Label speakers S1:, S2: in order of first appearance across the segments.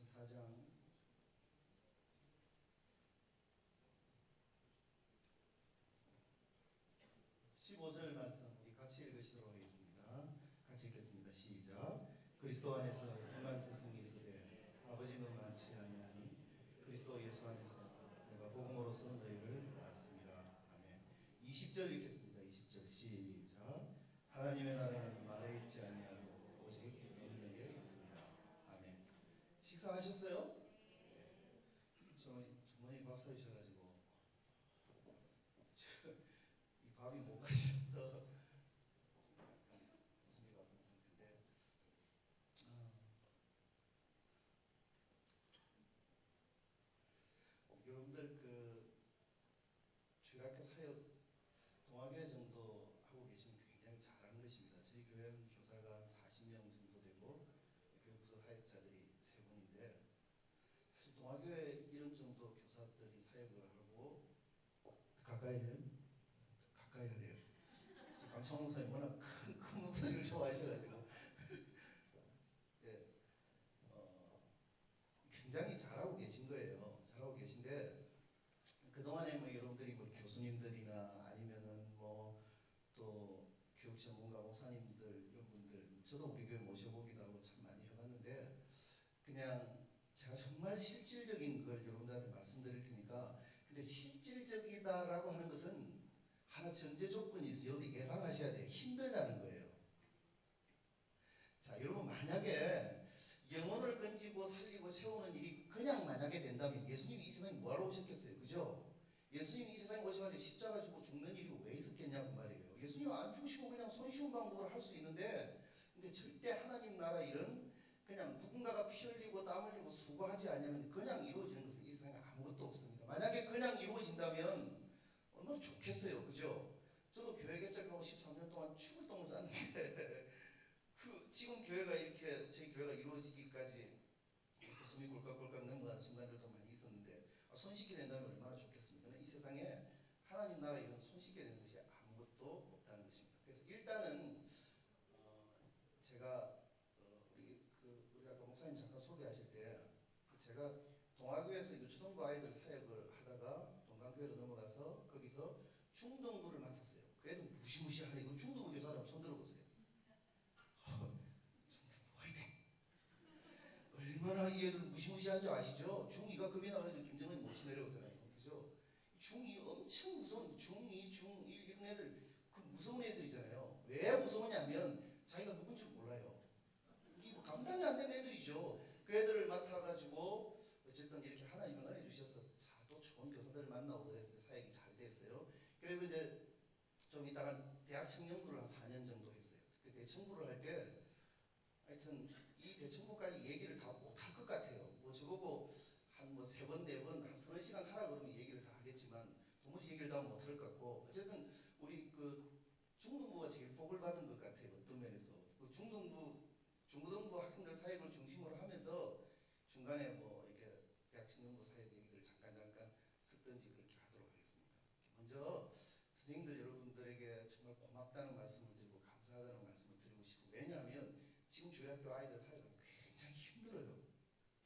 S1: 4장 15절 말씀 우리 같이 읽으시도록 하겠습니다. 같이 읽겠습니다. 시작. 그리스도 안에서 흠한 세상이 있으되 아버지는 많지 아니하니 그리스도 예수 안에서 내가 복음으로써 너희를 낳았습니다. 아멘. 20절 읽겠습니다. 20절 시작. 하나님의 나라는 말에 있지 아니하고 오직 능력에 있습니다. 아멘. 식사하셨어요? 네. 저는 전문의 밥 사주셔가지고 이 밥이 못 가셔서 약간 숨이 가쁜 상태인데 여러분들 그 주일학교 사역 동아교회 정도 하고 계시면 굉장히 잘하는 것입니다. 저희 교회는 교사가 한 40명 정도 되고 교육부서 사역자들이 3분인데 사실 동아교회 이런 정도 교사들이 사역을 하고 가까이 하래요. 강창호 목사님 워낙 큰 목소리를 좋아하셔가지고 네, 굉장히 잘하고 계신 거예요. 잘하고 계신데 그동안에 뭐 여러분들이 뭐 교수님들이나 아니면은 뭐 또 교육 전문가 목사님들 이런 분들 저도 우리 교회 모셔보기도 하고 참 많이 해봤는데 그냥 제가 정말 실질적인 걸 여러분들한테 말씀드릴 테니까 근데 실질적이다라고 하는 것은 하나 전제 조건이 있어요. 여러분이 예상하셔야 돼요. 힘들다는 거예요. 자, 여러분 만약에 영혼을 건지고 살리고 세우는 일이 그냥 만약에 된다면 예수님이 이 세상에 뭐하러 오셨겠어요? 그죠? 예수님이 이 세상에 오셔가지고 십자가 지고 죽는 일이 왜 있었겠냐고 말이에요. 예수님은 안 죽으시고 그냥 손쉬운 방법을 할 수 있는데 근데 절대 하나님 나라 일은 그냥 누군가가 피 흘리고 땀 흘리고 수고하지 않으면 그냥 이루어지는 것은 이 세상에 아무것도 없습니다. 만약에 그냥 이루어진다면 얼마나 좋겠어요. 그죠? 저도 교회 개척하고 13년 동안 죽을 똥을 쌌는데 지금 교회가 이렇게 저희 교회가 이루어지기까지 숨이 꼴깍꼴깍 넘어가는 순간들도 많이 있었는데 손쉽게 된다면 얼마나 좋겠습니까? 이 세상에 하나님 나라 이런 손쉽게 되는 것이 아무것도 없다는 것입니다. 그래서 일단은 제가 우리 아까 목사님 잠깐 소개하실 때 제가 동아교에서 유초등부 아이들 사역을 하다가 동강교회로 넘어가서 거기서 중등부를 맡았어요. 그 애들 무시무시하네. 이거 중등부 교사라면 손 들어보세요. 화이팅! 얼마나 이 애들 무시무시한 줄 아시죠? 중2가 급이 나가지고 김정은이 못 내려오잖아요. 그죠? 중2 엄청 무서운 중2, 중1 이런 애들 그 무서운 애들이잖아요. 왜 무서우냐면 자기가 누군지 몰라요. 이거 감당이 안 되는 애들이죠. 그 애들을 맡아가지고 어쨌든 이렇게 하나님이 은혜 주셔서 또 좋은 교사들을 만나고 그래서 사역이 잘 됐어요. 그리고 이제 좀 이따가 대학 청년부를 한 4년 정도 했어요. 그 대청부를 할 때 하여튼 이 대청부까지 얘기를 다 못할 것 같아요. 뭐 저보고 한 뭐 3번, 4번, 한 30시간 하라 그러면 얘기를 다 하겠지만 도무지 얘기를 다 못할 것 같고 어쨌든 우리 그 중등부가 제일 복을 받은 것 같아요. 어떤 면에서. 그 중고등부 학생들 사역을 중심으로 하면서 중간에 뭐 이렇게 대학 청년부 사역 얘기들 잠깐 섞든지 그렇게 하도록 하겠습니다. 먼저 선생님들 여러분들에게 정말 고맙다는 말씀을 드리고 감사하다는 말씀을 드리고 싶고 왜냐하면 지금 주일학교 아이들 사역은 굉장히 힘들어요.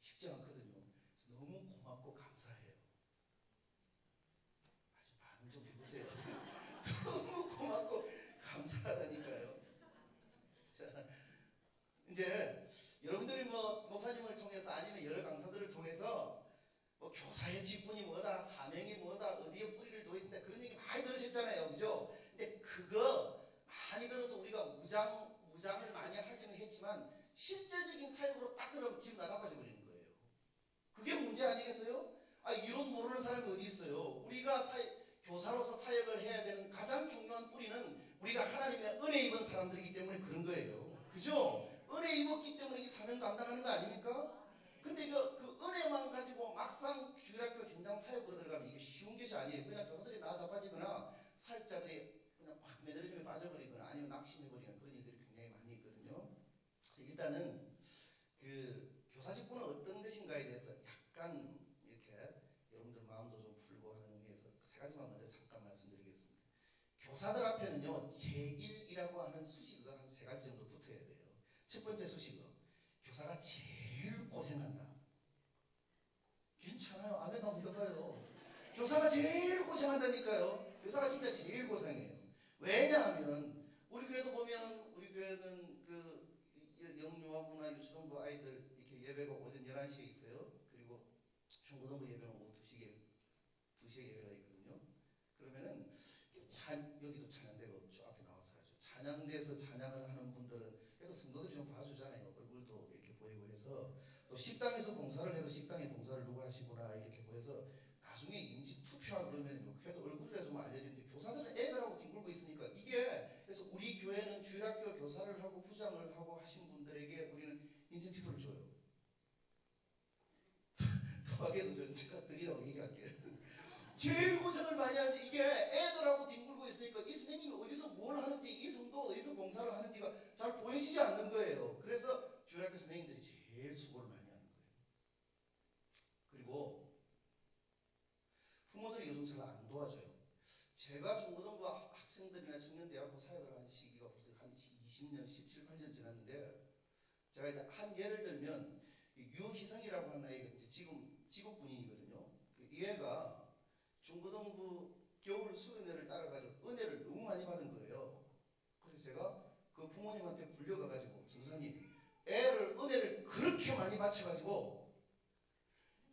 S1: 쉽지 않거든요. 그래서 너무 고맙고 감사해요. 아주 반응 좀 해보세요. 너무 고맙고 감사하다니까요. 자, 이제 여러분들이 뭐 목사님을 통해서 아니면 여러 강사들을 통해서 뭐 교사의 직분이 뭐다, 사명이 뭐다, 어디에 뿌리를 놓인다 그런 얘기 많이 들으셨잖아요. 그죠? 근데 그거 많이 들어서 우리가 무장을 많이 하기는 했지만 실질적인 사역으로 딱 들으면 기분 나빠져 버리는 거예요. 그게 문제 아니겠어요? 이론 모르는 사람이 어디 있어요? 우리가 교사로서 사역을 해야 되는 가장 중요한 뿌리는 우리가 하나님의 은혜 입은 사람들이기 때문에 그런 거예요. 그죠? 은혜 입었기 때문에 이 사명 감당하는 거 아닙니까? 근데 그 은혜만 가지고 막상 주일학교 현장 사역으로 들어가면 이게 쉬운 것이 아니에요. 그냥 교사들이 나자빠지거나 사역자들이 그냥 확 매달리즘에 빠져버리거나 아니면 낙심해버리는 그런 일들이 굉장히 많이 있거든요. 그래서 일단은 그 교사 직분은 어떤 것인가에 대해서 약간 이렇게 여러분들 마음도 좀 풀고 하는 의미에서 3가지만 먼저 잠깐 말씀드리겠습니다. 교사들 앞에는요 제1이라고 하는 수식어가 한 3가지 정도 붙어야 돼요. 첫 번째 수식어 교사가 제일 고생한다. 교사가 제일 고생한다니까요. 교사가 진짜 제일 고생해요. 왜냐하면 우리 교회도 보면 우리 교회는 그 영유아부나 유초등부 아이들 이렇게 예배가 오전 11시에 있어요. 그리고 중고등부 예배는 오후 2시에 예배가 있거든요. 그러면은 여기도 찬양대가 저 앞에 나와서 하죠. 찬양대에서 찬양을 하는 분들은 그래도 성도들이 좀 봐주잖아요. 얼굴도 이렇게 보이고 해서 또 식당에서 봉사를 해도 식당에 봉사를 누가 하시구나 이렇게 보여서 나중에 임시 투표하고 그러면 그래도 얼굴이라 좀 알려지는데 교사들은 애들하고 뒹굴고 있으니까 이게 그래서 우리 교회는 주일학교 교사를 하고 부장을 하고 하신 분들에게 우리는 인센티브를 줘요. 더하게도 제가 드리라고 얘기할게요. 제일 고생을 많이 하는데 이게 애들하고 뒹굴고 있으니까 이 선생님이 어디서 뭘 하는지 이 성도 어디서 봉사를 하는지가 잘 보여지지 않는 거예요. 그래서 주일학교 선생님들이 제일 수고를 많이 하는 거예요. 그리고 부모들이 요즘 잘 안 도와줘요. 제가 중고등부 학생들이나 청년대학교 사역을 한 시기가 벌써 한 20년, 17, 18년 지났는데 제가 이제 한 예를 들면 유희성이라고 하는 아이가 이제 지금 직업군인이거든요. 이 애가 중고등부 겨울 수련회를 따라가지고 은혜를 너무 많이 받은 거예요. 그래서 제가 그 부모님한테 불려가가지고 전도사님 애를 은혜를 그렇게 많이 바쳐가지고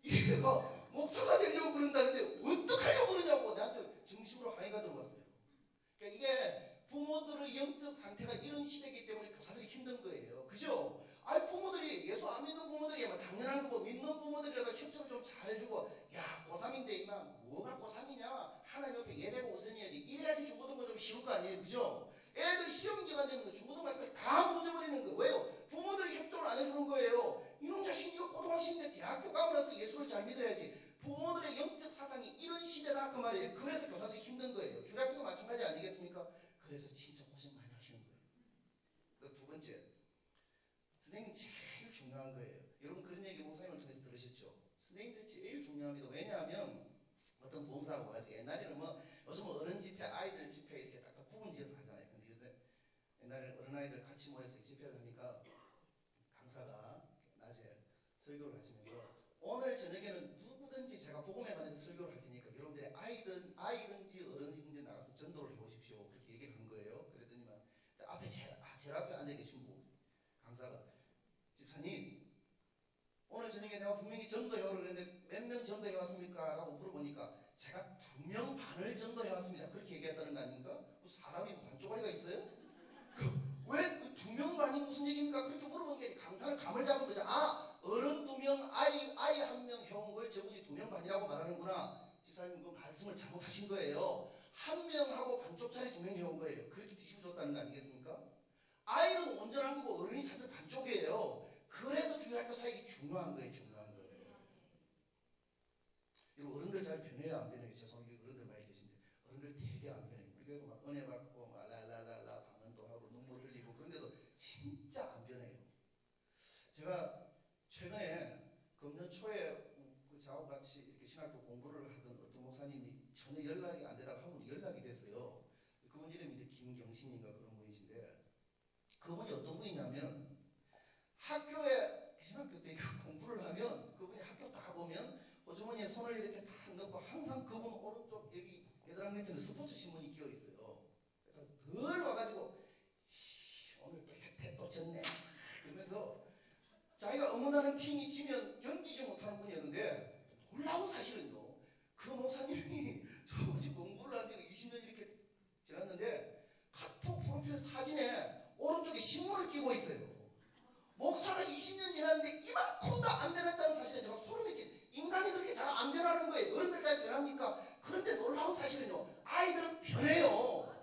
S1: 얘가 목사가 되려고 그런다는데 어떡하려고 그러냐고 나한테 정식으로 항의가 들어왔어요. 그러니까 이게 부모들의 영적 상태가 이런 시대이기 때문에 교사들이 힘든 거예요. 그죠? 부모들이 예수 안 믿는 부모들이 당연한 거고 믿는 부모들이라도 협조를 좀 잘해주고 야 고3인데 임마 뭐가 고3이냐 하나님 옆에 예배가 우선이야지 이래야지 중고등부 좀 쉬울 거 아니에요. 그죠? 애들 시험 기간 되면 중고등부 같은 거 다 무너져버리는 거예요. 왜요? 부모들이 협조를 안 해주는 거예요. 이놈 자식 이거 고등학생인데 대학교 가고 나서 예수를 잘 믿어야지. 부모들의 영적 사상이 이런 시대다 그 말이에요. 그래서 교사들이 힘든 거예요. 주일학교도 마찬가지 아니겠습니까? 그래서 진짜 고생 많이 하시는 거예요. 두 번째, 선생님 제일 중요한 거예요. 여러분 그런 얘기 목사님을 통해서 들으셨죠? 선생님들이 제일 중요합니다. 왜냐하면 어떤 봉사하고 옛날에는 뭐 요즘 어른 집회, 아이들 집회 이렇게 딱 구분 지어서 하잖아요. 근데 옛날에는 어른 아이들 같이 모여서 집회를 하니까 강사가 낮에 설교를 하시면서 오늘 저녁에는 누구든지 제가 복음에 관해서 설교를 할 테니까 여러분들이 아이든지 어른이든지 나가서 전도를 해보십시오. 그렇게 얘기를 한 거예요. 그랬더니만 앞에 제일 앞에 앉아 계신 분 강사가 집사님 오늘 저녁에 내가 분명히 전도해오라고 그랬는데 몇 명 전도해왔습니까? 라고 물어보니까 제가 2명 반을 전도해왔습니다. 그렇게 얘기했다는 거 아닙니까? 사람이 반쪽아리가 있어요? 왜 2명 반이 무슨 얘기입니까? 그렇게 물어보니까 강사는 감을 잡은 거죠. 어른 2명, 아이 1명 해온 걸 저분이 2명 반이라고 말하는구나. 집사님 그 말씀을 잘못하신 거예요. 1명하고 반쪽짜리 2명 해온 거예요. 그렇게 뒤집어 줬다는 거 아니겠습니까? 아이는 온전한 거고 어른이 사실 반쪽이에요. 그래서 주일학교 사역이 중요한 거예요. 중요한 거예요. 여러분 어른들 잘 변해요 안 변해요? 죄송해요. 어른들 많이 계신데 어른들 되게 안 변해요. 우리 교회도 막 은혜 받고 막 랄랄랄라 방언도 하고 눈물 흘리고 그런데도 진짜 안 변해요. 제가 최근에 금년 초에 저하고 같이 이렇게 신학교 공부를 하던 어떤 목사님이 전혀 연락이 안 되다가 한 분 연락이 됐어요. 그분 이름이 이제 김경신인가 그런 분이신데 그분이 어떤 분이냐면 학교에 신학교 때 공부를 하면 그분이 학교 다 보면 호주머니에 손을 이렇게 다 넣고 항상 그분 오른쪽 여기 겨드랑이 밑에는 스포츠 신문이 끼어 있어요. 그래서 늘 와가지고 오늘 또 혜태 또 졌네 그러면서 자기가 응원하는 팀이 지면 견디지 못하는 분이었는데 놀라운 사실은요. 그 목사님이 저같이 공부를 한 지가 20년 이렇게 지났는데 카톡 프로필 사진에 오른쪽에 신문을 끼고 있어요. 목사가 20년 지났는데 이만큼도 안 변했다는 사실에 제가 소름이 끼. 인간이 그렇게 잘 안 변하는 거예요. 어른들 잘 변합니까? 그런데 놀라운 사실은요. 아이들은 변해요.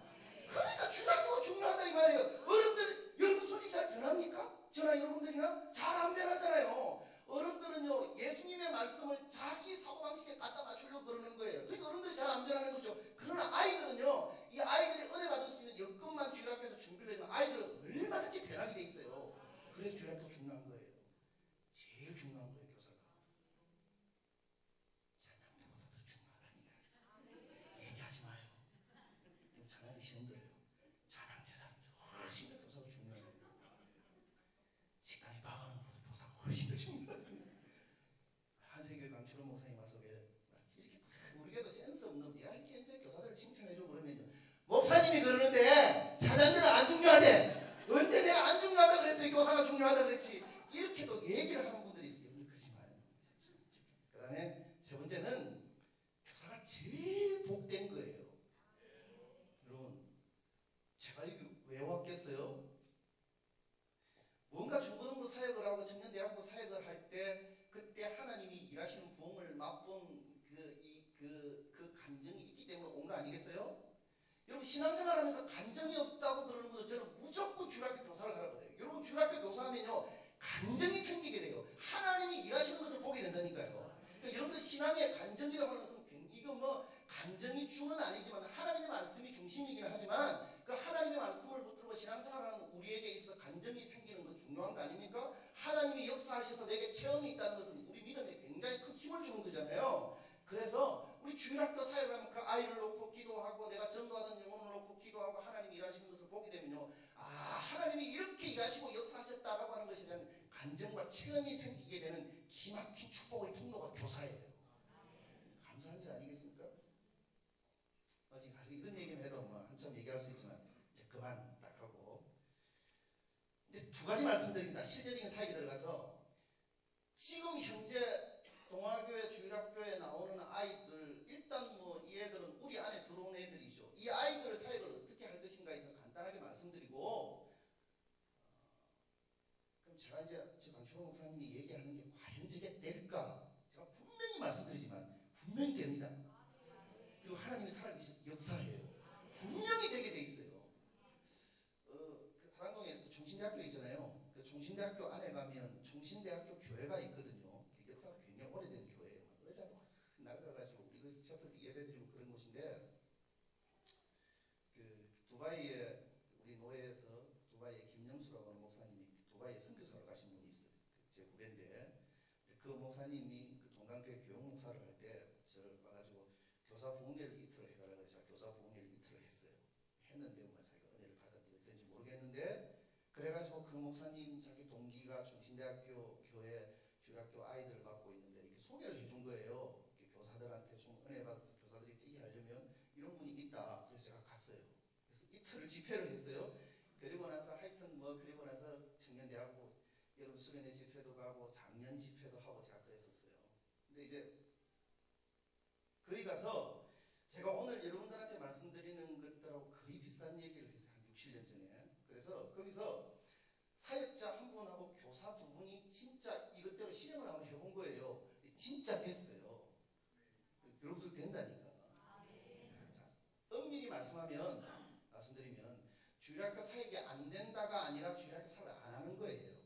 S1: 그러니까 주일학교가 중요하다 이 말이에요. 어른들 여러분 솔직히 잘 변합니까? 저나 여러분들이나 잘 안 변하잖아요. 어른들은요 예수님의 말씀을 자기 사고방식에 갖다 맞추려고 그러는 거예요. 그러니까 어른들이 잘 안 변하는 거죠. 그러나 아이들은요 이 아이들이 은혜 받을 수 있는 여건만 주일학교에서 준비를 해주면 아이들은 얼마든지 변하게 돼 있어요. 그래서 주일학교가 중요한 거예요. 제일 중요한 거예요. 교사가 찬양대보다 더 중요하다니까. 중요하대. 언제 내가 안 중요하다 그랬어요. 교사가 중요하다 그랬지. 이렇게도 얘기를 하는 분들이 있어요. 그러지 마요. 그 다음에 세 번째는 교사가 제일 복된 거예요. 여러분, 제가 여기 왜 왔겠어요? 뭔가 중고등부 사역을 하고 청년대학교 사역을 할 때 그때 하나님이 일하시는 부흥을 맛본 그 간증이 있기 때문에 온 거 아니겠어요? 여러분, 신앙생활하면서 간증이 없다고 그러는 것도 저는 무조건 주일학교 교사를 하라고 그래요. 여러분, 주일학교 교사하면요 간증이 생기게 돼요. 하나님이 일하시는 것을 보게 된다니까요. 그러니까 여러분들 신앙의 간증이라고 하는 것은 이건 뭐 간증이 주는 아니지만 하나님의 말씀이 중심이기는 하지만 그 하나님의 말씀을 붙들고 신앙생활하는 우리에게 있어서 간증이 생기는 건 중요한 거 아닙니까? 하나님이 역사하셔서 내게 체험이 있다는 것은 우리 믿음에 굉장히 큰 힘을 주는 거잖아요. 그래서 우리 주일학교 사역을 하면 그 아이를 놓고 기도하고 내가 전도하던 영혼을 놓고 기도하고 하나님이 일하시는 것을 보게 되면요, 아, 하나님이 이렇게 일하시고 역사하셨다라고 하는 것에 대한 간증과 체험이 생기게 되는 기막힌 축복의 통로가 교사예요. 감사한 일 아니겠습니까? 사실 이런 얘기는 해도 뭐 한참 얘기할 수 있지만 이제 그만 딱 하고 이제 두 가지 말씀드립니다. 실제적인 사역에 들어가서 지금 현재 동아교회 주일학교에 나오는 아이들, 일단 뭐 이 애들은 우리 안에 들어온 애들이죠. 이 아이들 사역을 어떻게 할 것인가에 대해서 간단하게 말씀드리고, 그럼 제가 이제 저 강철호 목사님이 얘기하는 게 과연 저게 될까? 제가 분명히 말씀드리지만 분명히 됩니다. 그리고 하나님이 살아계신 역사예요. 분명히 되게 돼 있어요. 그 하당동에 그 종신대학교 있잖아요. 그 종신대학교 안에 가면 종신대학교 교회가 있거든요. 그 역사가 굉장히 오래된 교회예요. 의자도 낡아가지고 우리 거기서 채플 때 예배드리고 그런 곳인데, 그 두바이에 우리 노예에서 두바이에 김영수라고 하는 목사님이 두바이에 선교사로 가신 분이 있어요. 제 후배인데 그 목사님이 그 동강교회 교육 목사를 할 때 저를 봐가지고 교사 부흥회를 이틀을 해달라고 해서 교사 부흥회를 이틀을 했어요. 했는데 뭐 자기가 은혜를 받았는지 어땠는지 모르겠는데, 그래가지고 그 목사님 자기 동기가 중신대학교 교회 주일학교 아이들을 맡고 있는데 이렇게 소개를 해준 거예요. 교사들한테 좀 은혜 받아서 교사들이 되게 하려면 이런 분이 있다. 그래서 제가 갔어요. 그래서 이틀을 집회를 했어요. 그리고 나서 하여튼 뭐 그리고 나서 청년대학교 여러분 수련회 집회도 가고 작년 집회도 하고 제가 그랬었어요. 근데 이제 거기 가서 제가 오늘 여러분들한테 말씀드리는 것들하고 거의 비슷한 얘기를 했어요. 한 6, 7년 전에. 그래서 거기서 사역자 한 분하고 교사 두 분이 진짜 이것대로 실행을 한번 해본 거예요. 진짜 됐어요. 여러분들 된다니까. 자, 엄밀히 말씀드리면 주일학교 사역이 안 된다가 아니라 주일학교 사역을 안 하는 거예요.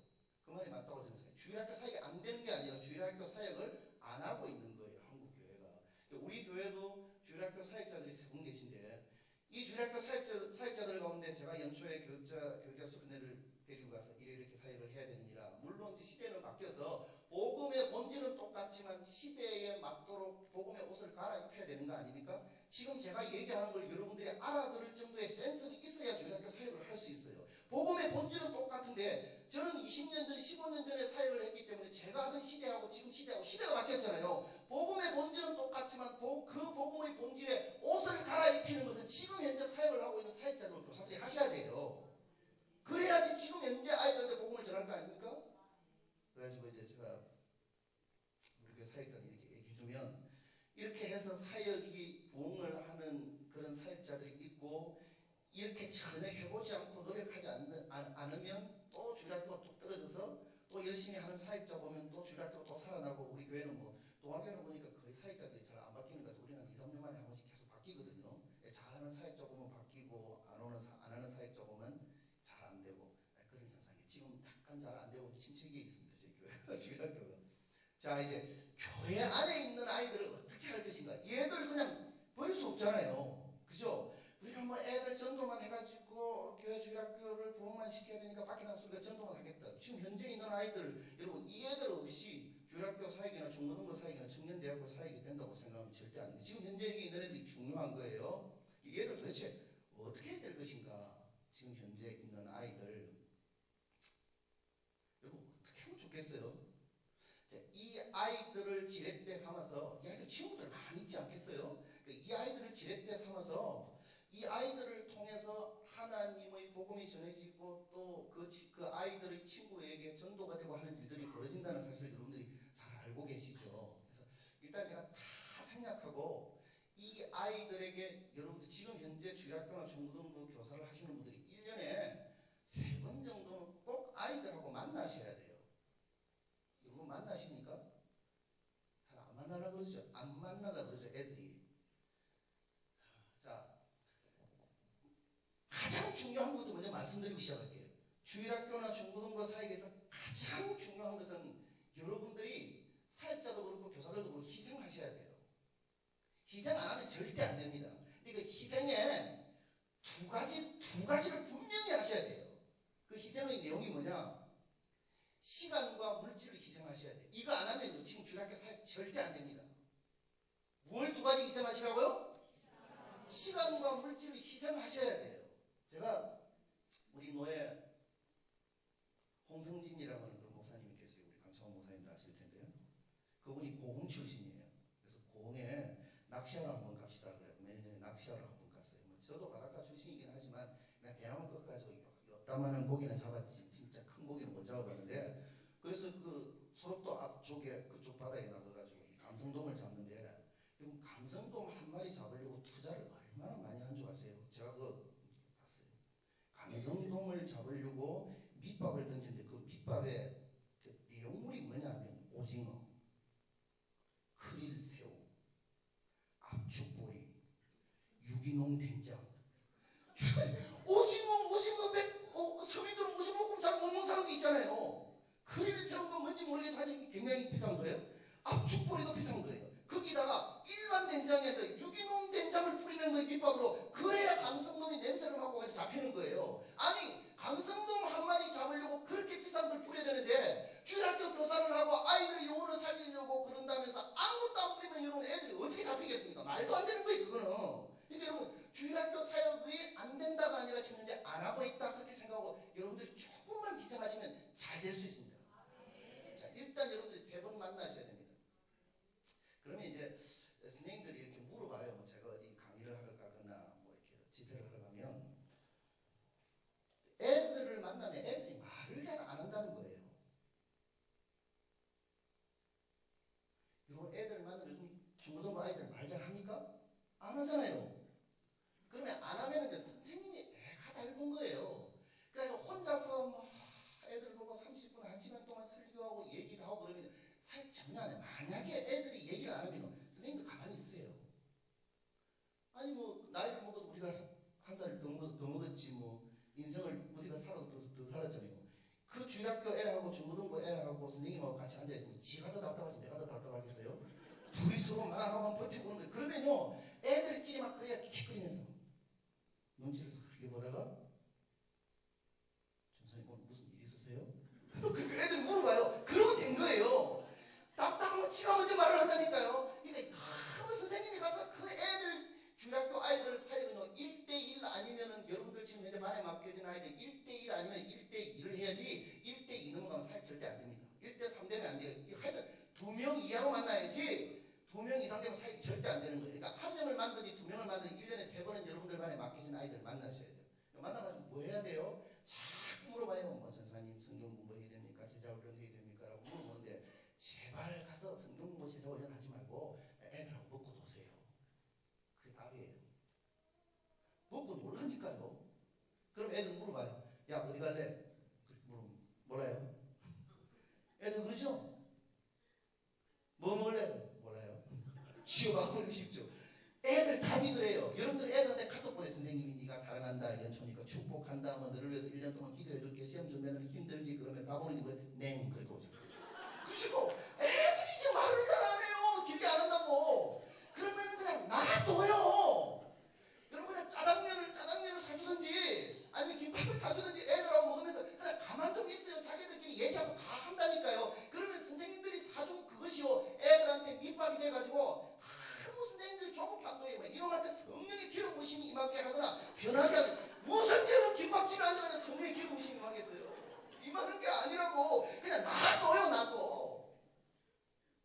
S1: 그 말이 맞다고 저는 생각해요. 주일학교 사역이 안 되는 게 아니라 주일학교 사역을 안 하고 있는 거예요. 한국 교회가. 우리 교회도 주일학교 사역자들이 세 분 계신데 이 주일학교 사역자들 가운데 제가 연초에 교육자 수련회를 데리고 가서 이렇게 사역을 해야 되느니라. 물론 시대는 바뀌어서 복음의 본질은 똑같지만 시대에 맞도록 복음의 옷을 갈아입혀야 되는 거 아닙니까? 지금 제가 얘기하는 걸 여러분들이 알아들을 정도의 센스는 있어야 주일학교 사역을 할 수 있어요. 복음의 본질은 똑같은데 저는 20년 전, 15년 전에 사역을 했기 때문에 제가 하던 시대하고 지금 시대하고 시대가 바뀌었잖아요. 복음의 본질은 똑같지만 그 복음의 본질에 옷을 갈아입히는 것은 지금 현재 사역을 하고 있는 사역자들, 교사들이 하셔야 돼요. 그래야지 지금 현재 아이들한테 복음을 전할 거 아닙니까? 그래가지고 이제 제가 우리 그 사역자들 이렇게 얘기해주면 이렇게 해서 사역이 부흥을 하는 그런 사역자들이 있고, 이렇게 전혀 해보지 않고 노력하지 않으면 또 주일학교가 뚝 떨어져서 또 열심히 하는 사역자 보면 또 주일학교가 또 살아나고, 우리 교회는 뭐 동아교회를 보니까 거의 사역자들이 잘 안 바뀌는 것 같아요. 우리는 2, 3년 만에 한 번씩 계속 바뀌거든요. 잘하는 사역자 보면 바뀌고 안 하는 사역자 보면 잘 안 되고 그런 현상이 지금 약간 잘 안 되고 침체기에 있습니다. 저희 교회가 주일학교가. 자, 이제 교회 안에 있는 아이들을 어떻게 할 것인가. 얘들 그냥 버릴 수 없잖아요. 그죠? 우리가 뭐 애들 전도만 해가지고 교회 주일학교를 부흥만 시켜야 되니까 밖에 나가서 우리가 전도만 하겠다. 지금 현재 있는 아이들, 여러분 이 애들 없이 주일학교 사역이나 중고등부 사역이나 청년대학교 사역이 된다고 생각하면 절대 아닙니다. 지금 현재 여기 있는 애들이 중요한 거예요. 이 애들 도대체 어떻게 해야 될 것인가. 지금 현재 있는 아이들 여러분 어떻게 하면 좋겠어요? 이 아이들을 지렛대 삼아서, 이 아이들 친구들 많이 있지 않겠어요? 이 아이들을 지렛대 삼아서 이 아이들을 통해서 하나님의 복음이 전해지고 또 그 아이들의 친구에게 전도가 되고 하는 일들이 벌어진다는 사실을 여러분들이 잘 알고 계시죠. 그래서 일단 제가 다 생략하고 이 아이들에게 여러분들 지금 현재 주일학교나 중고등부 교사를 하시는 분들이 1년에 3번 정도는 꼭 아이들하고 만나셔야 돼요. 여러분 만나십니까? 잘 안 만나려고 그러죠. 안 만나려고 그러죠, 애들이. 자, 가장 중요한 것도 먼저 말씀드리고 시작할게요. 주일학교나 중고등부 사역에서 가장 중요한 것은 여러분들이 사역자도 그렇고 교사들도 그렇고 희생하셔야 돼요. 희생 안 하면 절대 안 됩니다. 근데 그 희생에 두 가지를 분명히 하셔야 돼요. 그 희생의 내용이 뭐냐? 시간과 물질을 희생하셔야 돼요. 이거 안 하면 지금 주일학교 사역 절대 안 됩니다. 뭘 두 가지 희생하시라고요? 시간과 물질을 희생하셔야 돼요. 제가 우리 노예 홍성진이라고 하는 그 목사님이 계세요. 우리 강창원 목사님도 아실 텐데요. 그분이 고흥 출신이에요. 그래서 고흥에 낚시하러 한번 갑시다 그래요. 매년 전에 낚시하러 한번 갔어요. 뭐 저도 바닷가 출신이긴 하지만 그냥 대나무 끝가지고 요따만한 고기는 잡았지 진짜 큰 고기는 못 잡아봤는데, 그래서 그 소록도 앞쪽에 그쪽 바다에 나가가지고 이 감성돔을 잡는데, 그럼 감성돔 한 마리 잡으려고 투자를 얼마나 많이 한 줄 아세요? 제가 그거 봤어요. 감성돔을 잡으려고 밑밥을 던지는데 그 밑밥에 그 내용물이 뭐냐면 오징어, 크릴새우, 압축보리, 유기농 된장. 서민들은 오징어 볶음 잘 못 먹는 사람도 있잖아요. 크릴새우가 뭔지 모르겠지만 굉장히 비싼 거예요. 압축보리도 비싼 거예요. 거기다가 일반 된장이 아니라 유기농 된장을 뿌리는 거예요, 밑밥으로. 그래야 감성돔이 냄새를 맡고 같이 잡히는 거예요. 아니, 감성돔 한 마리 잡으려고 그렇게 비싼 걸 뿌려야 되는데 주일학교 교사를 하고 아이들의 영혼을 살리려고 그런다면서 아무것도 안 뿌리면 여러분 애들이 어떻게 잡히겠습니까? 말도 안 되는 거예요, 그거는. 그러니까 여러분 주일학교 사역이 안 된다가 아니라 지금 현재 안 하고 있다 그렇게 생각하고 여러분들이 조금만 희생하시면 잘 될 수 있습니다. 자, 일단 여러분들이 3번 만나셔야 됩니다. 그러면 이제 선생님들이 이렇게 물어봐요. 뭐 제가 어디 강의를 하러 가거나 뭐 이렇게 집회를 하러 가면 애들을 만나면 애들이 말을 잘 안 한다는 거예요. 여러분 애들을 만나면 중고등부 아이들 말 잘 합니까? 안 하잖아요. 그러면 안 하면 이제 선생님이 애가 닮은 거예요. 그래서 혼자서 뭐 애들 보고 30분, 1시간 동안 설교하고 얘기도 하고 그러면 사역 전혀 안 해요. 만약에 애들이 얘기를 안 하면 선생님도 가만히 있으세요. 아니 뭐 나이를 먹어도 우리가 한 살 더 먹었지 뭐 인생을 우리가 살아도 더 살았잖아요. 그 주일학교 애하고 중고등부 애하고 선생님하고 같이 앉아있으면 지가 더 답답하지 내가 더 답답하겠어요? 둘이 서로 말 안 하고 버티고 그러는 거예요. 그러면요 애들끼리 막 그래야 킥킥거리면서 눈치를 쓱 보다가 전사님 오늘 무슨 일 있으세요? 그 애들이 물어봐요. 그러면 된 거예요. 답답하면 지가 먼저 말을 한다니까요. 그러니까 아무 선생님이 가서 그 애들 주일학교 아이들 사이에는 1대1 아니면은 여러분들 지금 현재 말에 맡겨진 아이들 1대1 아니면 1대2를 해야지 1대2 넘어가면 사역 절대 안 됩니다. 1대3 되면 안 돼요. 하여튼 2명 이하로 만나야지 2명 이상 되면 사역이 절대 안 되는 거예요. 그러니까 1명을 만드니 2명을 만드니 1년에 3번은 여러분들 반에 맡겨진 아이들 만나셔야 돼요. 만나가지고 뭐 해야 돼요? 자꾸 물어봐요. 뭐 전사님 성경 공부해야 됩니까? 제자훈련 해야 됩니까? 라고 물어보는데 제발 가서 성경 공부 제자훈련 하지 말고 애들하고 먹고 노세요. 그게 답이에요. 먹고 놀라니까요. 그럼 애들 물어봐요. 야 어디 갈래? 물으면 몰라요. 애들 그러죠? 뭐 먹을래? 몰라요. 쉬어가고 그러기 쉽죠. 애들 답이 그래요. 여러분들 애들한테 카톡 보내. 선생님이 네가 사랑한다 연초니까 축복한다 뭐 너를 위해서 1년 동안 기도해줄게 시험 주면 힘들지 그러면 답 오는 게 뭐예요? 냉 그렇게 오죠. 그리고 애들이 이게 말을 잘 안 해요. 길게 안 한다고. 그러면 그냥 놔둬요. 여러분 그냥 짜장면을 사주든지 아니면 김밥을 사주든지 애들하고 먹으면서 그냥 가만 좀 있어요. 자기들끼리 얘기하고 다 한다니까요. 그러면 선생님들이 사준 그것이요 애들한테 밑밥이 돼가지고 아무 선생님들이 조금 반도에 이놈한테 성령의 기름 부심이 임하게 하거나 변하게 하거나 무슨 일로 김밥집에 앉아서 성령의 기름 부심이 임하겠어요? 임하는 게 아니라고. 그냥 놔둬요.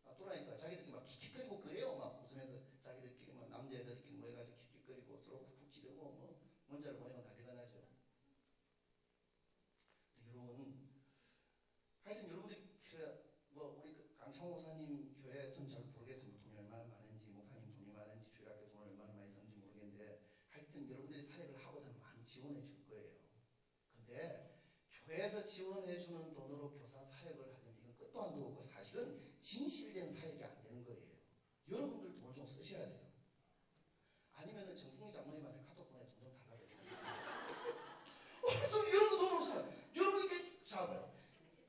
S1: 놔두라니까. 자기들끼리 막 킥킥거리고 그래요. 막 웃으면서 자기들끼리 막 남자애들끼리 모여가지고 킥킥거리고 서로 쿡쿡 찌르고 뭐 문자를 보내고 난리가 나죠. 지원해주는 돈으로 교사 사역을 하려면 이건 끝도 안도 없고 사실은 진실된 사역이 안 되는 거예요. 여러분들 돈을 좀 쓰셔야 돼요. 아니면은 정승리 장로님한테 카톡 보내 돈 좀 달라고 해요. 그래서 여러분 돈 없으면 여러분 이게 잡아요.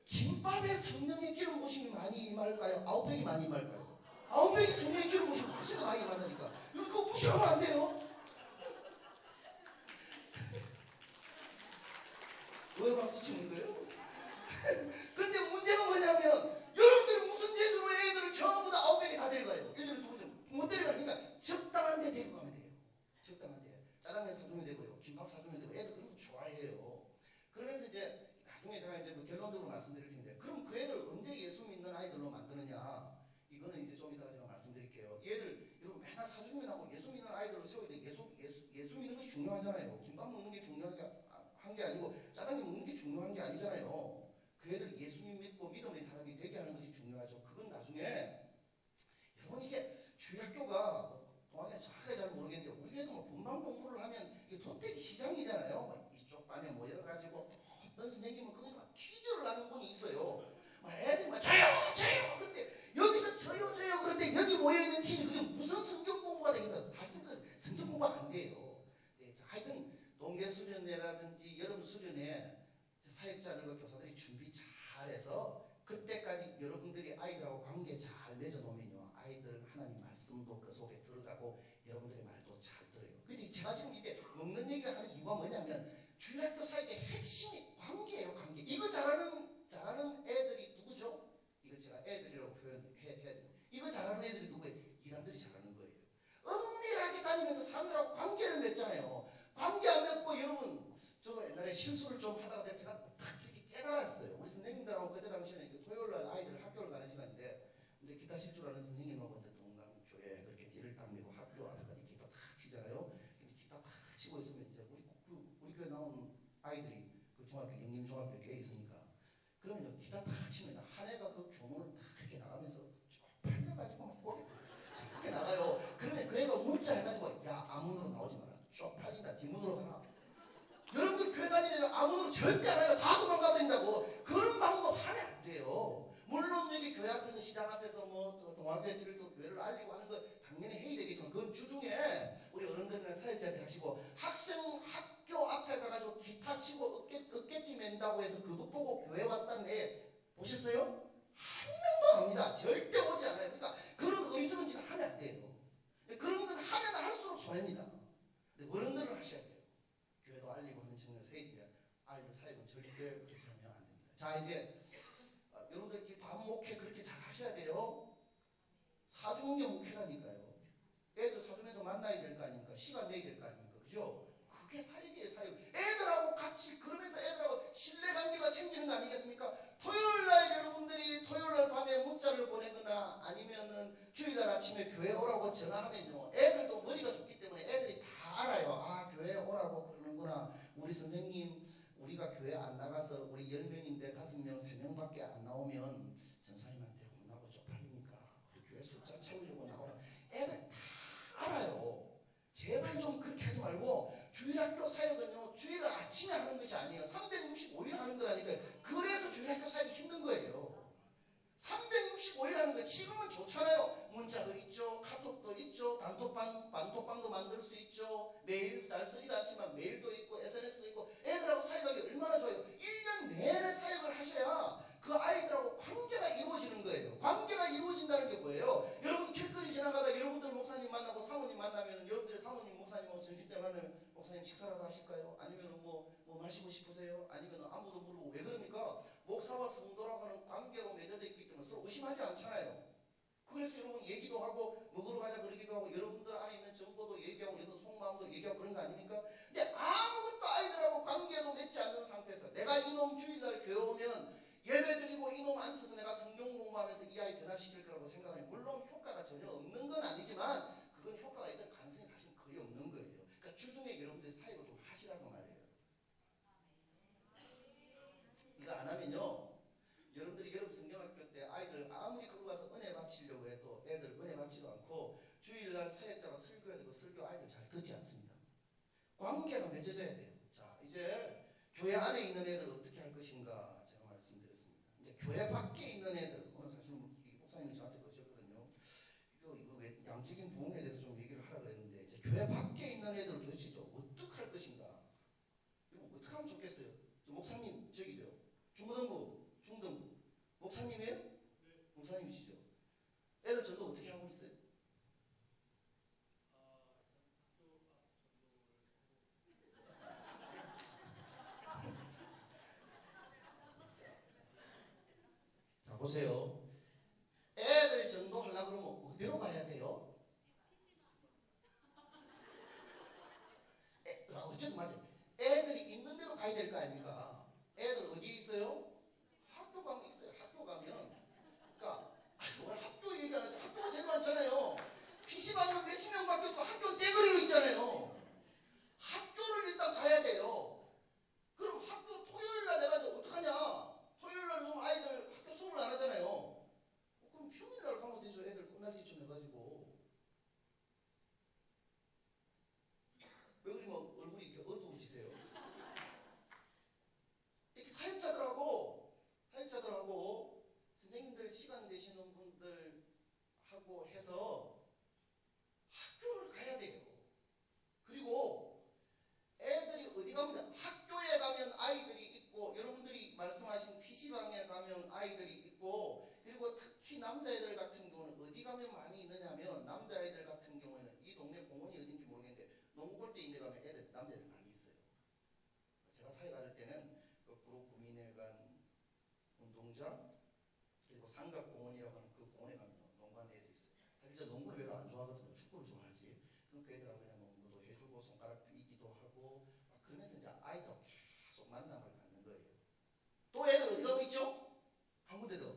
S1: 김밥에 성령의 기름 부으심이 많이 임할까요? 아웃백이 많이 임할까요? 아웃백이 성령의 기름 부으심이 훨씬 더 많이 임한다니까. 여러분 그거 무시하면 안 돼요. 왜 박수 치는 거예요? 근데 문제가 뭐냐면 여러분들이 무슨 재주로 애들을 전부 다 아웃백에 다 데려가요. 예전에 두 번째 못 데려가니까 적당한 데 데리고 가면 돼요. 적당한 데. 짜장면 사주면 되고요. 김밥 사주면 되고 애들 그런 거 좋아해요. 그러면서 이제 나중에 제가 이제 뭐 결론적으로 말씀드릴 텐데 그럼 그 애들 언제 예수 믿는 아이들로 만드느냐? 이거는 이제 좀 이따가 제가 말씀드릴게요. 얘들 여러분 맨날 사주면 하고 예수 믿는 아이들을 세워야 돼. 예수 믿는 것이 중요하잖아요. 김밥 먹는 게 중요한 게 아니고 짜장면 먹는 게 중요한 게 아니잖아요. 그 애들 예수님 믿고 믿음의 사람이 되게 하는 것이 중요하죠. 그건 나중에 여러분 이게 주일학교가 동학에 정확하게 잘 모르겠는데 우리 애도 뭐 분반 공부를 하면 이게 도태기 시장이잖아요. 막 이쪽 반에 모여가지고 어떤 선생님은 거기서 퀴즈를 하는 분이 있어요. 막 애들이 막 저요 근데 여기서 저요 그런데 여기 모여있는 팀이 그게 무슨 성경 공부가 되겠어. 사실은 그 성경 공부가 안 돼요. 네, 하여튼 동계 수련회라든지 여름 수련회 사역자들과 교사들이 준비 잘해서 그때까지 여러분들이 아이들하고 관계 잘 맺어놓으면요 아이들 하나님 말씀도 그 속에 들어가고 여러분들의 말도 잘 들어요. 근데 제가 지금 이게 먹는 얘기를 하는 이유가 뭐냐면 주일학교 사역의 핵심이 관계예요. 관계. 이거 잘하는 애들이 누구죠? 이거 제가 애들이라고 표현해야 돼요. 이거 잘하는 애들이 누구예요? 이단들이 잘하는 거예요. 은밀하게 다니면서 사람들하고 관계를 맺잖아요. 관계 안 맺고 여러분 저도 옛날에 실수를 좀 하다가 제가 탁 이렇게 깨달았어요. 우리 선생님들하고 그때 당시에는 토요일날 아이들 학교를 가는 시간인데 이제 기타 칠 줄 아는 선생님하고 이제 동강교회 그렇게 뒤를 딱 메고 학교 앞에까지 기타 탁 치잖아요. 근데 기타 탁 치고 있으면 이제 우리 교회 나온 아이들이 그 중학교 영림중학교 교회에 있으니까 그러면 기타 탁 치면 한 애가 그 교문을 탁 이렇게 나가면서 쭉 팔려가지고 막 꼬리 이렇게 나가요. 그러면 그 애가 문자 해가지고 야 아문으로 나오지 마라. 쭉 팔린다. 뒷문으로 가라. 여러분들 교회 다니는 아무도 절대 안 해요. 다 도망가 버린다고. 그런 방법 하면 안 돼요. 물론 여기 교회 앞에서 시장 앞에서 뭐 동아교회들을 또 교회를 알리고 하는 거 당연히 해야 되겠지만 그건 주중에 우리 어른들이나 사역자들이 하시고 학교 앞에 가가지고 기타 치고 어깨띠 맨다고 해서 그거 보고 교회 왔다는 애 보셨어요? 한 명도 안 옵니다. 절대 오지 않아요. 그러니까 그런 어리석은 짓 하면 안 돼요. 그런 건 하면 할수록 손해입니다. 어른들은 하셔야 돼요. 교회도 알리고 하는 측면에서 해야 되는데 아이들 사역은 절대 그렇게 하면 안 됩니다. 자 이제 여러분들끼리 밥 목회 그렇게 잘 하셔야 돼요. 사중의 목회라니까요. 애들 사중에서 만나야 될 거 아닙니까? 시간 내야 될 거 아닙니까? 그죠? 그게 사역이에요. 사역. 애들하고 같이 그러면서 애들하고 신뢰관계가 생기는 거 아니겠습니까? 토요일날 여러분들이 토요일날 밤에 문자를 보내거나 아니면은 주일날 아침에 교회 오라고 전화하면요 애들도 머리가 좋기 때문에 애들이 다 알아요. 아 교회 오라고 그러는구나. 우리 선생님 우리가 교회 안 나가서 우리 10명인데 5명 3명밖에 안 나오면 전사님한테 혼나고 쪽팔리니까 우리 교회 숫자 채우려고 나오라. 애들 다 알아요. 제발 좀 그렇게 하지 말고 주일학교 사역은요 주일날 아침에 하는 것이 아니에요. 365일 하는 거라니까요. 그래서 주일학교 사역이 힘든 거예요. 365일 하는 거 지금은 좋잖아요. 문자도 있죠. 카톡도 있죠. 단톡방도 만들 수 있죠. 메일 잘 쓰지도 않지만 메일도 있고 SNS도 있고 애들하고 사역하기 얼마나 좋아요. 1년 내내 사역을 하셔야 그 아이들하고 관계가 이루어지는 거예요. 관계가 이루어진다는 게 뭐예요? 여러분 길거리 지나가다 여러분들 목사님 만나고 사모님 만나면 여러분들이 사모님 목사님하고 점심때 만나면 목사님 식사라도 하실까요? 아니면 뭐 마시고 싶으세요? 아니면 아무도 모르고 왜 그럽니까? 목사와 성도라고 하는 관계로 맺어져 있기 때문에 서로 의심하지 않잖아요. 그래서 여러분 얘기도 하고 먹으러 가자 그러기도 하고 여러분들 안에 있는 정보도 얘기하고 여러분 속마음도 얘기하고 그런 거 아닙니까? 근데 아무것도 아이들하고 관계도 맺지 않는 상태에서 내가 이놈 주일날 교회 오면 예배드리고 이놈 앉혀서 내가 성경 공부하면서 이 아이 변화시킬 거라고 생각하면 물론 효과가 전혀 없는 건 아니지만 그건 효과가 있을 가능성이 사실 거의 없는 거예요. 그러니까 주중에 여러분들이 사역을 좀 하시라고 말이에요. 이거 안 하면요 여러분들이 여름 성경학교 때 아이들 아무리 그거 가서 은혜 받치려고 해도 애들 은혜 받지도 않고 주일날 사역자가 설교해야 되고 설교 아이들 잘 듣지 않습니다. 관계가 맺어져야 돼요. 자 이제 교회 안에 있는 애들 어떻게 할 것인가. 교회 밖에 있는 애들, 오늘 사실 목사님이 저한테 그러셨거든요. 이거 왜 양적인 부흥에 대해서 좀 얘기를 하라 그랬는데, 이제 교회 밖에 있는 애들을 도대체 어떻게 할 것인가? 이거 어떻게 하면 좋겠어요? 목사님 저기죠. 중고등부, 중등부. 목사님이에요? 네. 목사님이시죠? 애들 전도 어떻게 하고 있어요? 자, 보세요. 애들 전도하려고 그러면 어디로 가야 돼요? 어쨌든 맞아요. 애들이 있는 데로 가야 될 거 아닙니까? 애들 어디에 있어요? 학교 가면 있어요. 학교 가면. 그러니까 왜 학교 얘기 안 했어요? 학교가 제일 많잖아요. PC방은 몇십 명 밖에 없고 학교는 떼거리로 있잖아요. 학교를 일단 가야 돼요. 그럼 학교 토요일 날 내가 어떡하냐? 토요일 날 좀 아이들 학교 수업을 안 하잖아요. 그럼 평일 날 가면 되죠. 애들 끝나기쯤 해가지고. 왜 그리 뭐 얼굴이 이렇게 어두워지세요? 이렇게 사역자들하고 선생님들 시간 되시는 분들하고 해서 학교를 가야 돼요. 그리고 애들이 어디 가면 학교에 가면 아이들이 있고 여러분들이 말씀하신 PC방에 가면 아이들이 있고 그리고 특히 남자애들 같은 경우는 어디 가면 많이 있느냐면 남자애들 같은 경우에는 이 동네 공원이 어딘지 모르겠는데 농구골대인데 가면 남자애들 많이 있어요. 제가 사회 받을 때는 그 구로구민회관 운동장 그리고 삼각공원이라고 하는 그 공원에 가면 농구하는 애들이 있어요. 사실 저 농구를 별로 안 좋아하거든요. 축구를 좋아하지. 그럼 그 애들하고 그냥 농구도 해주고 손가락 삐기도 하고 막 그러면서 이제 아이들하고 계속 만남을 갖는 거예요. 또 애들 어디 가면 있죠? 한 군데 더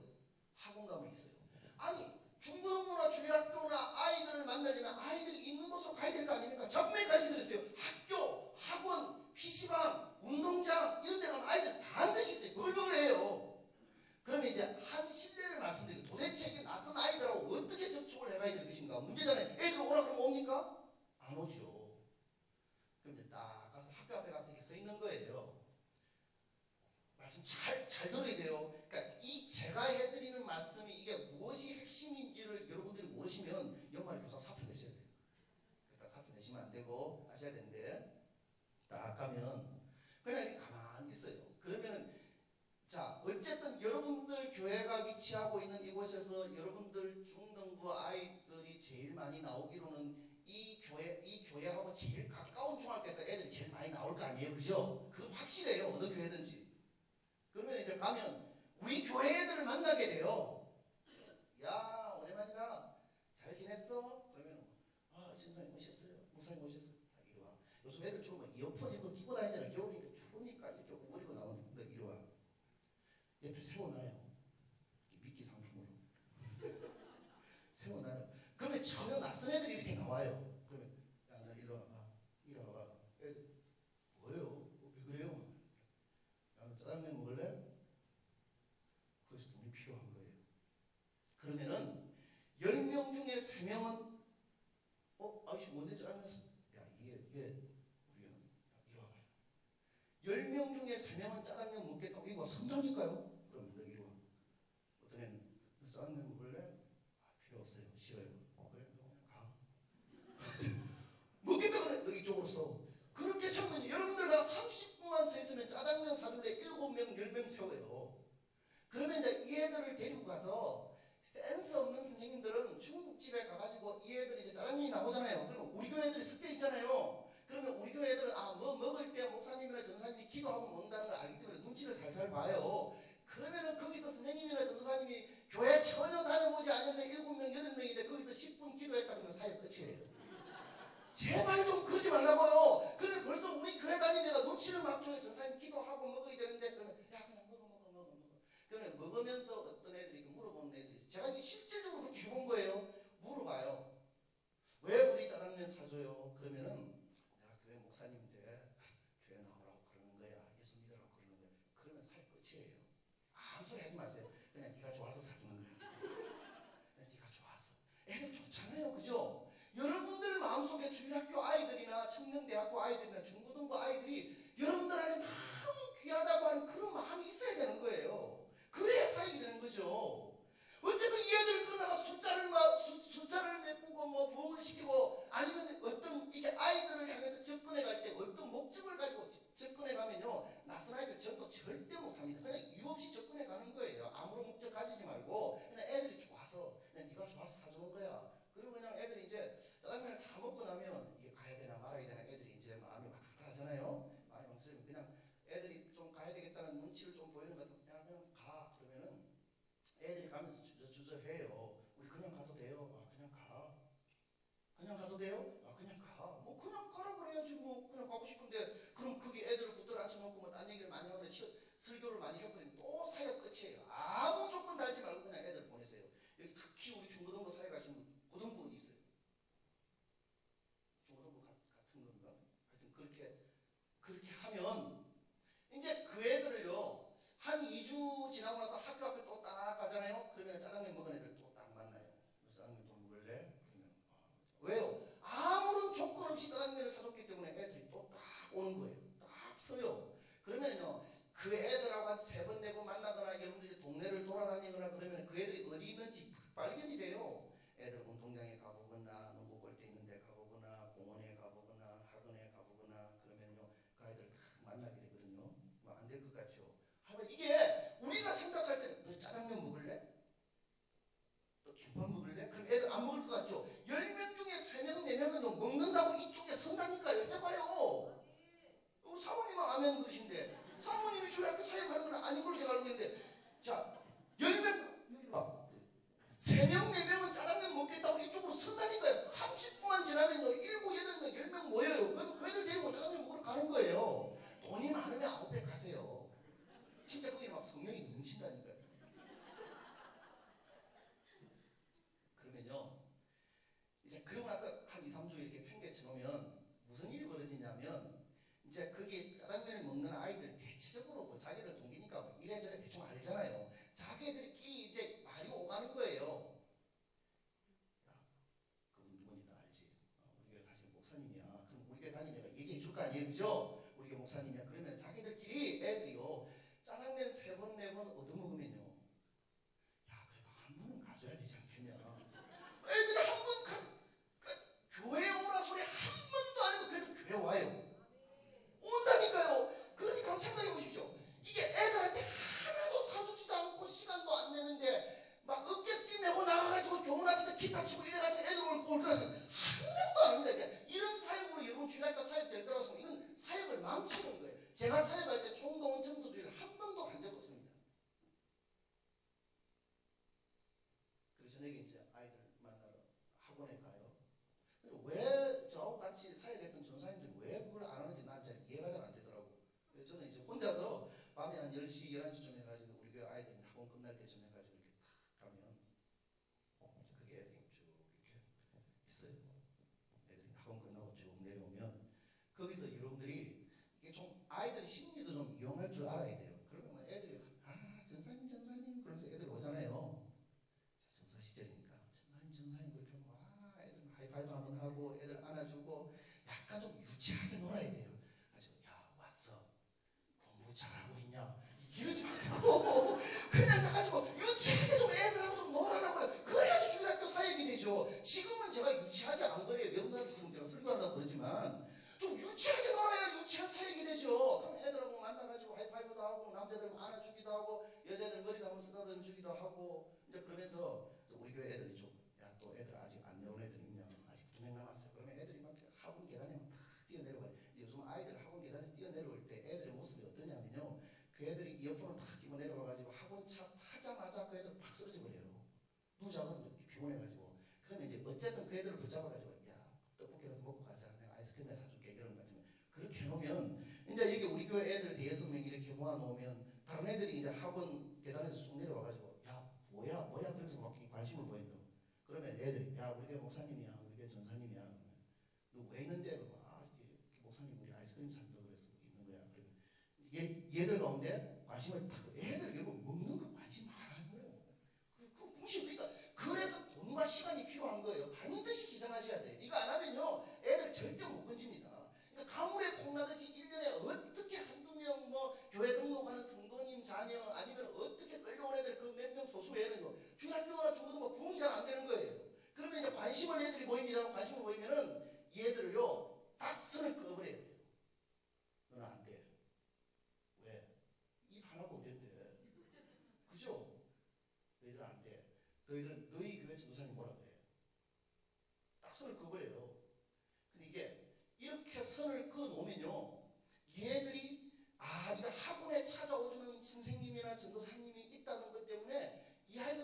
S1: 학원 가면 있어요. 아니 중고등부나 주일학교나 아이들을 만나려면 아이들이 있는 곳으로 가야 될 거 아닙니까? 자꾸만 가르쳐드렸어요. 학교, 학원, PC방, 운동장 이런 데 가면 아이들 반드시 있어요. 버글버글해요. 그러면 이제 한 실례를 말씀드리고 도대체 이게 낯선 아이들하고 어떻게 접촉을 해가야 될 것인가 문제잖아요. 애들 오라 그러면 옵니까? 안 오죠. 그럼 이제 딱 가서 학교 앞에 가서 이렇게 서 있는 거예요. 말씀 잘 들어야 돼요. 그러니까 이 제가 해드리는 말씀이 이게 무엇이 핵심인지를 여러분들이 모르시면 연말에 교사 사표 내셔야 돼요. 딱 사표 내시면 안 되고 하셔야 되는데 딱 가면 그냥 이렇게 가만히 있어요. 그러면은 자 어쨌든 여러분들 교회가 위치하고 있는 이곳에서 여러분들 중등부 아이들이 제일 많이 나오기로는 이 교회하고 제일 가까운 중학교에서 애들이 제일 많이 나올 거 아니에요, 그죠? 그건 확실해요, 어느 교회든지. 그러면 이제 가면 우리 교회 애들을 만나게 돼요. 야 오랜만이다. 잘 지냈어? 그러면 전사님 오셨어요? 목사님 오셨어요? 야, 이리 와. 요즘 애들 주로 뭐 이어폰 이거 끼고 다니잖아. 겨울이니까 추우니까 이렇게 오리고 나오는데 이리 와. 옆에 세워놔요. 미끼 상품으로. 세워놔요. 그러면 전혀 낯선 애들이 이렇게 나와요. 그러면 야 나 이리 와봐. 이리 와봐. 애들 뭐예요? 왜 그래요? 야 너 짜장면 먹을래? 그래서 돈이 필요한 거예요. 그러면은 10명 중에 3명은 아저씨 뭔데 짜장면 야 얘 우리야. 야 이리 와봐. 10명 중에 3명은 짜장면 먹겠다고 이거 선다니까요. 그럼 너 이리 와. 어떤 애는 너 짜장면 먹을래? 필요 없어요. 싫어요. 그래 너 그냥 가. 먹겠다 그래. 너 이쪽으로 써. 그렇게 세우면 여러분들과 30분만 서 있으면 짜장면 사줄래 7명 10명 세워요. 그러면 이제 이 애들을 데리고 가서 센스 없는 선생님들은 중국집에 가가지고 이 애들이 이제 짜장면이 나오잖아요. 그러면 우리 교회 애들이 섞여 있잖아요. 그러면 우리 교회 애들은 뭐 먹을 때 목사님이나 전사님이 기도하고 먹는다는 걸 알기 때문에 눈치를 살살 봐요. 그러면은 거기서 선생님이나 전사님이 교회 전혀 다녀보지 않았는데 7명 8명인데 거기서 10분 기도했다 그러면 사역 끝이에요. 제발 좀 그러지 말라고요. 그러면 벌써 우리 교회 다니는 애가 눈치를 막 줘요. 전사님 기도하고 먹어야 되는데 그러면 야 그냥 먹어. 그러면 먹으면서 어떤 애들이 이렇게 물어보는 애들이 있어요. 제가 이게 실제적으로 그렇게 해본 거예요. 물어봐요. 왜 우리 짜장면 사줘요? 그러면은 내가 교회 목사님인데 교회 나오라고 그러는 거야. 예수 믿으라고 그러는 거야. 그러면 사역 끝이에요. 아무 소리 하지 마세요. 그냥 네가 좋아서 사주는 거야. 그냥 네가 좋아서. 애들 좋잖아요. 그죠? 여러분들 마음속에 주일학교 아이들이나 청년대학교 아이들이나 중고등부 아이들이 여러분들 안에 너무 귀하다고 하는 그런 마음이 있어야 되는 거예요. 그래야 사역이 되는 애들이 가면서 주저주저 해요. 우리 그냥 가도 돼요? 아, 그냥 가. 그냥 가도 돼요? 아, 그냥 가. 뭐 그냥 가라 그래야지. 뭐 그냥 가고 싶은데 그럼 거기 애들을 붙들어 앉혀놓고 뭐 딴 얘기를 많이 하거나 설교를 많이 해버리면 또 사역 끝이에요. 아무 조건 달지 말고 그냥 애들 보내세요. 여기 특히 우리 중고등부 사회 가신 분, 고등부는 있어요. 중고등부 같은 건가? 하여튼 그렇게 하면 이제 그 애들을요, 한 2주 지나고 나서 학교 앞에 또 딱 가잖아요. 그러면 짜장면 먹은 애들 또 딱 만나요. 짜장면 또 먹을래? 그러면 왜요? 아무런 조건 없이 짜장면을 사줬기 때문에 애들이 또 딱 오는 거예요. 딱 서요. 그러면요, 그 애들하고 한 3번, 4번 만나거나 여러분들이 동네를 돌아다니거나 그러면 그 애들이 어디 있는지 발견이 돼요. 애들 운동장에 가보거나 농구 골대 있는 데 가보거나 공원에 가보거나 학원에 가보거나 그러면요, 그 아이들 다 만나게 되거든요. 뭐 안 될 것 같죠? 하여간 이게 우리가 생각할 때는 너 짜장면 먹을래? 너 김밥 먹을래? 그럼 애들 안 먹을 것 같죠? 10명 중에 3명, 4명은 먹는다고 이쪽에 선다니까요. 해봐요. 사모님은 아멘 그러신데 사모님이 주일 학교 사역하는 건 아닌 걸로 제가 알고 있는데, 자, 10명, 3명, 4명은 짜장면 먹겠다고 이쪽으로 선다니까요. 30분만 지나면요, 7, 8명, 10명 모여요. 그럼 그 애들 데리고 짜장면 먹으러 가는 거예요. 돈이 많으면 9배 가세요. 진짜 거기 막 성령이 넘친다니까요. 그러면요, 이제 그러고 나서 한 2, 3주 이렇게 팽개쳐 놓으면 무슨 일이 벌어지냐면, 이제 거기 짜장면을 먹는 아이들 대체적으로 뭐 자기들 동기니까 뭐 이래저래 대충 알잖아요. 자기들끼리 이제 말이 오가는 거예요. 야, 그분 누군지 다 알지? 우리 교회 가시는 목사님이야. 그럼 우리 교회 다니는 애가 얘기해 줄 거 아니에요, 그죠? 우리 교회 목사님이야. 그러면 자기들끼리 애들이요, 짜장면 3번, 4번 얻어먹으면요, 야, 그래도 한 번은 가져야 되지 않겠냐. 애들이 한 번 교회 오라 소리 한 번도 안 해도 그래도 교회 와요. 온다니까요. 그러니까 한번 생각해 보십시오. 이게 애들한테 하나도 사주지도 않고 시간도 안 내는데 막 어깨 뛰매고 나가가지고 교문 앞에서 기타 치고 이래가지고 애들 올 거라서 한 명도 안 합니다. 이런 사역으로 여러분 주일학교 사역 될 거라고 하면 이건 사역을 망치는 거예요. 제가 사역할 때 총동원 전도주의를 한 번도 한 적 없습니다. 그래서 저녁에 이제 아이들 만나러 학원에 가요. 왜 저하고 같이 사역했던 전사님들이 왜 그걸 안 하는지 난 잘 이해가 잘 안 되더라고. 저는 이제 혼자서 밤에 한 10시, 11시쯤 해가지고 우리 교회 아이들이 학원 끝날 때쯤 해가지고 이렇게 탁 가면 그게 애들이 쭉 이렇게 있어요. 애들이 학원 끝나고 쭉 내려오면 거기서 여러분들이 이게 좀 아이들 심리도 좀 이용할 줄 알아야 돼요. 그러면 뭐 애들이 전사님 그러면서 애들이 오잖아요. 자, 전사 시절이니까 전사님 그렇게 애들 하이파이브 한번 하고 애들 안아주고 약간 좀 유치하게 놀아야 돼요. 아주 야 왔어 공부 잘하고 있냐 이러지 말고 그냥 나가지고 유치하게 좀 애들하고 좀 놀아라고요. 그래야지 주일학교 사역이 되죠. 지금은 제가 유치하게 안 그래요. 여러분들한테 지금 제가 설교한다고 그러지만 좀 유치하게 놀아야 유치한 사역이 되죠. 그럼 애들하고 만나가지고 하이파이브도 하고 남자들 안아주기도 하고 여자애들 머리도 한번 쓰다듬어 주기도 하고 이제 그러면서 또 우리 교회 애들이 좀 야 또 애들 아직 안 내려온 애들 있냐 아직 2명 남았어요. 그러면 애들이 막 학원 계단에 막 뛰어내려가요. 요즘 아이들 학원 계단에 뛰어내려올 때 애들의 모습이 어떠냐면요, 그 애들이 이어폰을 탁 끼고 내려와가지고 학원차 타자마자 그 애들 팍 쓰러져 버려요. 누자거든요. 피곤해가지고. 그러면 이제 어쨌든 그 애들을 붙잡아가지고 야 떡볶이라도 먹고 가자. 내가 아이스크림 사줄게. 이런 것 같으면 그렇게 해놓으면 이제 여기 우리 교회 애들 5명 이렇게 모아놓으면 다른 애들이 이제 학원 계단에서 쑥 내려와가지고 야 뭐야 그래서 막 관심을 보인다. 그러면 애들이 야 우리 교회 목사님이야 우리 교회 전사님이야. 너 왜 있는데? 그러면 목사님 우리 아이스크림 산다고 그래서 있는 거야. 그러면 얘들 가운데 관심을 탁 애들 결국 먹는 거 관심 많아요. 그 무시 그러니까 그래서 돈과 시간이 필요한 거예요. 반드시 기상하셔야 돼요. 이거 안 하면요 애들 절대 못 건집니다. 그러니까 가물에 콩나듯이 1년에 어떻게 한두 명 뭐 교회 등록하는 성도님 자녀 아니면 어떻게 끌려온 애들 그 몇 명 소수 애는요 주일학교나 중고등부 부흥이 잘 안 되는 거예요. 그러면 이제 관심을 애들이 보입니다. 관심을 보이면은 얘들을요 딱 선을 그어버려야 돼요. 너는 안 돼. 왜? 입 하나가 어딘데? 그죠? 너희들은 안 돼. 너희들은 너희 교회 전도사님 뭐라 그래? 딱 선을 그어버려요. 근데 이게 이렇게 선을 그어놓으면요 얘들이 이거 학원에 찾아오주는 선생님이나 전도사님이 있다는 것 때문에 이 아이들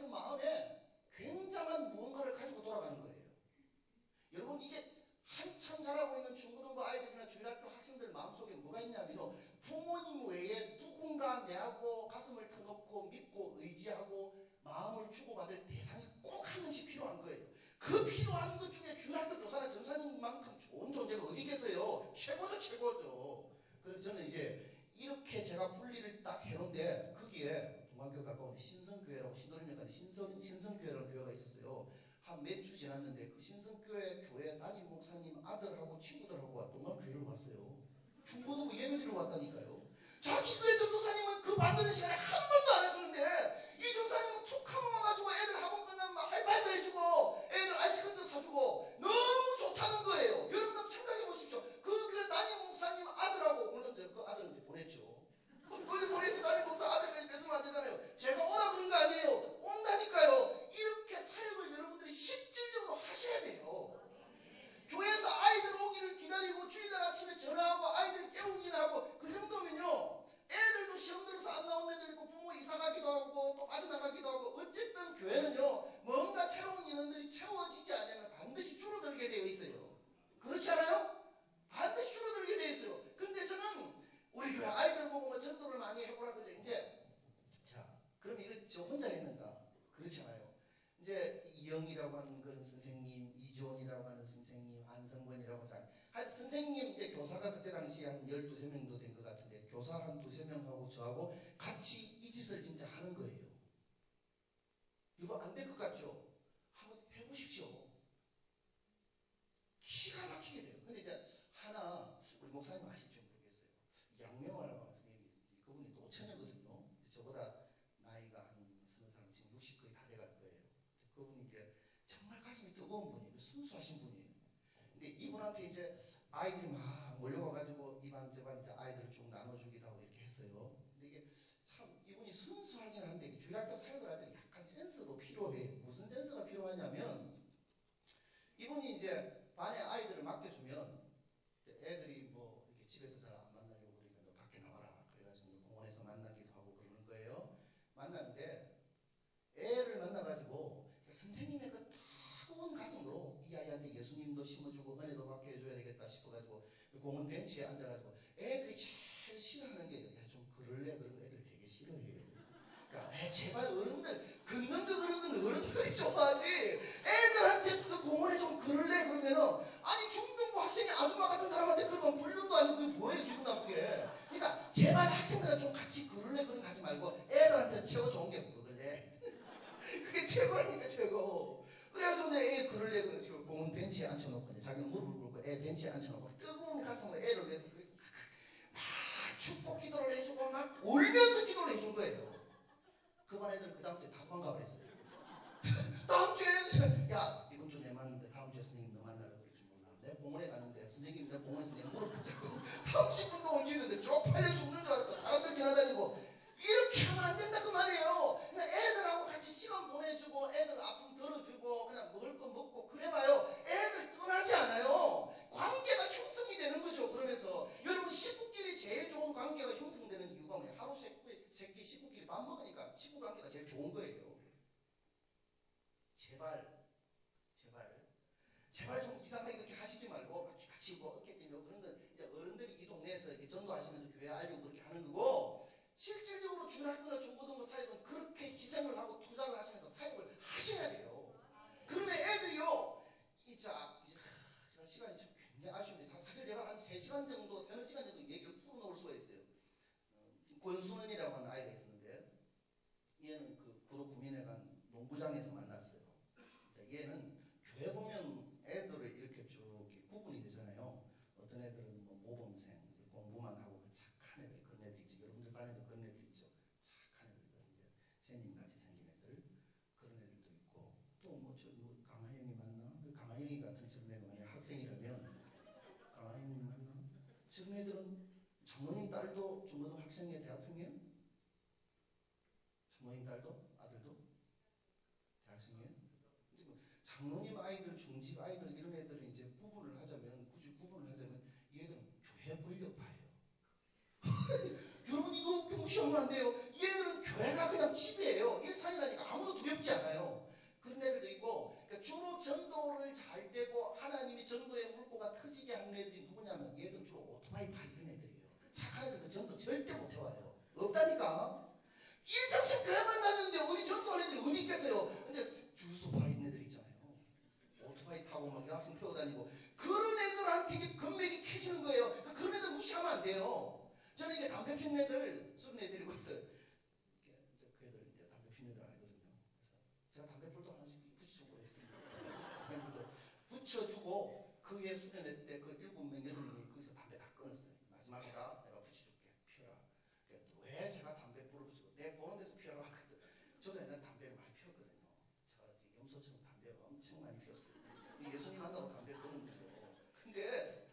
S1: 여러분 이게 한참 자라고 있는 중고등부 아이들이나 주일학교 학생들 마음속에 뭐가 있냐면요. 부모님 외에 누군가 내하고 가슴을 터놓고 믿고 의지하고 마음을 주고받을 대상이 꼭 한 명씩 필요한 거예요. 그 필요한 것 중에 주일학교 교사나 전사님만큼 좋은 존재가 어디 계세요? 최고죠, 최고죠. 그래서 저는 이제 이렇게 제가 분리를 딱 해놓은데 거기에 동학교 가까운데 신성교회라고 신도림역까지 신성교회라는 교회가 있었어요. 한 몇 주 지났는데 그 신성교회 교회 담임 목사님 아들하고 친구들하고 동학교회를 왔어요. 중고등부 예배드리러 왔다니까요. 자기 교회 전도사님은 그 만드는 시간에 한 번도 안 해주는데 이 전사님은 툭 하면 와가지고 애들 학원 끝나면 막 하이파이브 해주고 애들 아이스크림도 사주고 너무 좋다는 거예요. 여러분들 생각해 보십시오. 그 담임 목사님 아들하고 물론 그 아들은 이제 보냈죠. 빨리 보내지 담임 목사 아들까지 뺏으면 안 되잖아요. 제가 오라 그런 거 아니에요. 온다니까요. 이렇게 사역을 여러분들이 실질적으로 하셔야 돼요. 교회에서 아이들 오기를 기다리고 주일날 아침에 전화하고 아이들 깨우긴 하고 그 정도면요. 애들도 시험 들어서 안 나온 애들 있고 부모 이사 가기도 하고 또 빠져나가기도 하고 어쨌든 교회는요. 뭔가 새로운 인원들이 채워지지 않으면 반드시 줄어들게 되어 있어요. 그렇지 않아요? 반드시 줄어들게 되어 있어요. 근데 저는 우리 교회 아이들 보고 뭐 전도를 많이 해보라 그러죠. 이제 자 그럼 이거 저 혼자 했는가? 그렇지 않아요. 이제 이영이라고 하는 그런 선생님, 이주원이라고 하는 선생님, 안성권이라고 하는 선생님 이제 교사가 그때 당시에 한 12~13명도 된 것 같은데 교사 한 2~3명하고 저하고 같이 이 짓을 진짜 하는 거예요. 이거 안 될 것 같죠? 한번 해보십시오. 기가 막히게 돼요. 근데 이제 하나 우리 목사님 아실지 모르겠어요. 양명화라고 하는 선생님이 그분이 노처녀거든요. 저보다 나이가 한 30살 지금 60 거의 다 돼갈 거예요. 그분이 이제 정말 가슴이 뜨거운 분이에요. 순수하신 분이에요. 근데 이분한테 이제 아이들이 막 몰려와가지고 이반 저반 이제 아이들을 쭉 나눠주기도 하고 이렇게 했어요. 근데 이게 참 이분이 순수하긴 한데 주일학교 사역을 할 때 약간 센스도 필요해요. 무슨 센스가 필요하냐면 이분이 이제 반에 아이들을 맡겨주면 애들이 뭐 이렇게 집에서 잘 안 만나려고 그러니까 너 밖에 나와라. 그래가지고 공원에서 만나기도 하고 그러는 거예요. 만나는데 애를 만나가지고 선생님의 그 뜨거운 가슴으로 이 아이한테 예수님도 심어주고 은혜도 받게 해줘야 되겠다 싶어가지고 공원 벤치에 앉아가지고 애들이 제일 싫어하는 게 야 좀 그럴래 그런 거 애들 되게 싫어해요. 그러니까 제발 어른들 걷는 거 그런 건 어른들이 좀 하지 애들한테 그 공원에 좀 그럴래 그러면은 아니 중등부 학생이 아줌마 같은 사람한테 그러면 불륜도 아니고 그게 뭐예요 기분 나쁘게. 그러니까 제발 학생들은 좀 같이 그럴래 그런 거 하지 말고 애들한테 최고 좋은 게 먹을래 그게 최고라니까 최고. 그래가지고 애 그럴래 그 공원 벤치에 앉혀놓고 이제 자기는 무릎을 꿇고 애 벤치에 앉혀놓고 뜨거운 가슴으로 애를 위해서 막 축복 기도를 해주고 막 울면서 기도를 해준 거예요. 그 반 애들 그 다음 주에 다 도망가 버렸어요. 다음 주에 야 이번 주 내 만났는데 다음 주에 선생님 너 만나러 그럴 줄 몰라. 내 공원에 가는데 선생님 내 공원에서 내 무릎 붙잡고 30분 동안 기도했는데 쪽팔려 죽는 줄 알았고 사람들 지나다니고 이렇게 하면 안 된다 그 말이에요. 그냥 애들하고 같이 시간 보내주고 애들 아픔 덜어주고 그냥 먹을 거 먹고 그래봐요. 애들 떠나지 않아요. 관계가 형성이 되는 거죠. 그러면서 여러분 식구끼리 제일 좋은 관계가 형성되는 이유가 뭐예요? 하루 세끼 식구끼리 밥 먹으니까 식구 관계가 제일 좋은 거예요. 제발 좀 이상하게 그렇게 하시지 말고 같이 뭐 어깨 뛰며 그런 건 이제 어른들이 이 동네에서 이렇게 전도하시면서 교회 알리고 그렇게 하는 거고 실질적으로 주일학교나 중고등부 사역은 그렇게 희생을 하고 투자를 하시면서 사역을 하셔야 돼요. 그러면 애들이요 제가 시간이 좀 굉장히 아쉬운데 사실 제가 한 3시간 정도 3시간 정도 얘기를 풀어놓을 수가 있어요. 권순원이라고 하는 아이가 있었는데 얘는 그 구로 구민회관 농구장에서 만났어요. 얘는 교회 보면 애들을 이렇게 쭉 구분이 되잖아요. 어떤 애들은 뭐 모범생, 공부만 하고 그 착한 애들, 그런 애들 있죠. 여러분들 반에도 그런 애들 있죠. 착한 애들, 이제 새님같이 생긴 애들, 그런 애들도 있고 또 뭐 강하영이 맞나? 강하영이 같은 저런 애가 만약 학생이라면 강하영이 맞나? 저런 애들은 장모님 딸도 중고등 학생이에요, 대학생이에요? 장모님 딸도? 아들도? 대학생이에요? 장로님 아이들, 중직 아이들 이런 애들은 이제 구분을 하자면 굳이 구분을 하자면 얘들은 교회 권력파예요. 여러분 이거 무시하면 안 돼요. 얘들은 교회가 그냥 집이에요. 일상이라니까 아무도 두렵지 않아요. 그런 애들도 있고 그러니까 주로 전도를 잘 되고 하나님이 전도의 물꼬가 터지게 하는 애들이 누구냐면 얘들 주로 오토바이 파 이런 애들이에요. 착한 애들 그 전도 절대 못 해와요. 없다니까. 일평생 교회만 다녔는데 어디 전도할 애들이 어디 있겠어요. 근데 주유소 파 이런 애들 있잖아요. 오토바이 타고 막 여학생 태워 다니고 그런 애들한테 이게 금맥이 캐지는 거예요. 그러니까 그런 애들 무시하면 안 돼요. 저는 이게 담배 피는 애들 쓰는 애 데리고 있어요. 그 애들 이제 담배 피는 애들 알거든요. 그래서 제가 담배불도 하나씩 붙여주고 그랬습니다. 담배불도 붙여주고 그 위에 수련회 때 그 7명 8명이 거기서 담배 다 끊었어요. 마지막에다 내가 붙여줄게 피워라. 왜 제가 담배불을 붙이고 내 보는 데서 피우라고 하거든. 저도 옛날에 담배를 많이 피웠거든요. 제가 염소처럼 담배 엄청 많이 피웠어요. 예수님 만나고 담배 끊은 거죠. 근데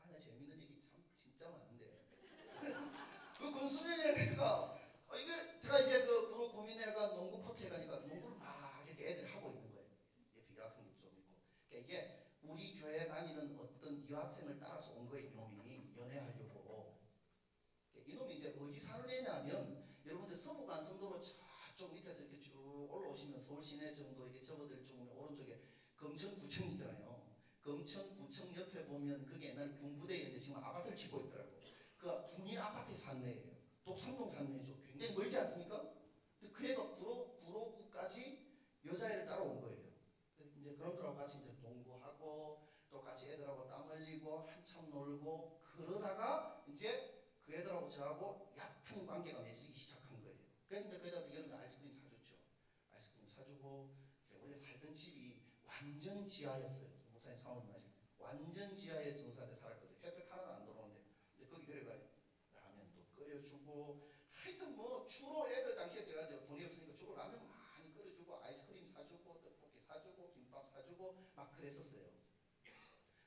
S1: 나 재밌는 얘기 참 진짜 많은데 그 권순현이라는 애가 이게 제가 이제 그 그룹 고민회가 농구 코트에 가니까 농구를 막 이렇게 애들이 하고 있는 거예요. 여학생도 좀 있고. 그러니까 이게 우리 교회 다니는 어떤 여학생을 따라서 온 거예요. 이놈이 연애하려고. 이놈이 이제 어디 사는 애냐면 여러분들 서부간 성도로 저쪽 밑에서 이렇게 쭉 올라오시면 서울 시내 정도 이게 접어들 좀 오른쪽에 금천구청 있잖아요. 금천구청 옆에 보면 그게 옛날에 군부대였는데 지금 아파트를 짓고 있더라고. 그 군인 아파트에 사는 애예요. 독산동 사는 애죠. 굉장히 멀지 않습니까? 근데 그 애가 구로구까지 여자애를 따라온 거예요. 이제 그놈들하고 같이 이제 농구하고 또 같이 애들하고 땀 흘리고 한참 놀고 그러다가 이제 그 애들하고 저하고 얕은 관계가 맺히기 시작한 거예요. 그래서 이제 그 애들한테 여름에 아이스크림 사줬죠. 아이스크림 사주고 우리가 살던 집이 완전 지하였어요. 목사님 사모님 아시죠? 완전 지하에 정사한테 살았거든요. 햇볕 하나도 안 들어오는데. 근데 거기 들어가 라면도 끓여주고 하여튼 뭐 주로 애들 당시에 제가 돈이 없으니까 주로 라면 많이 끓여주고 아이스크림 사주고 떡볶이 사주고 김밥 사주고 막 그랬었어요.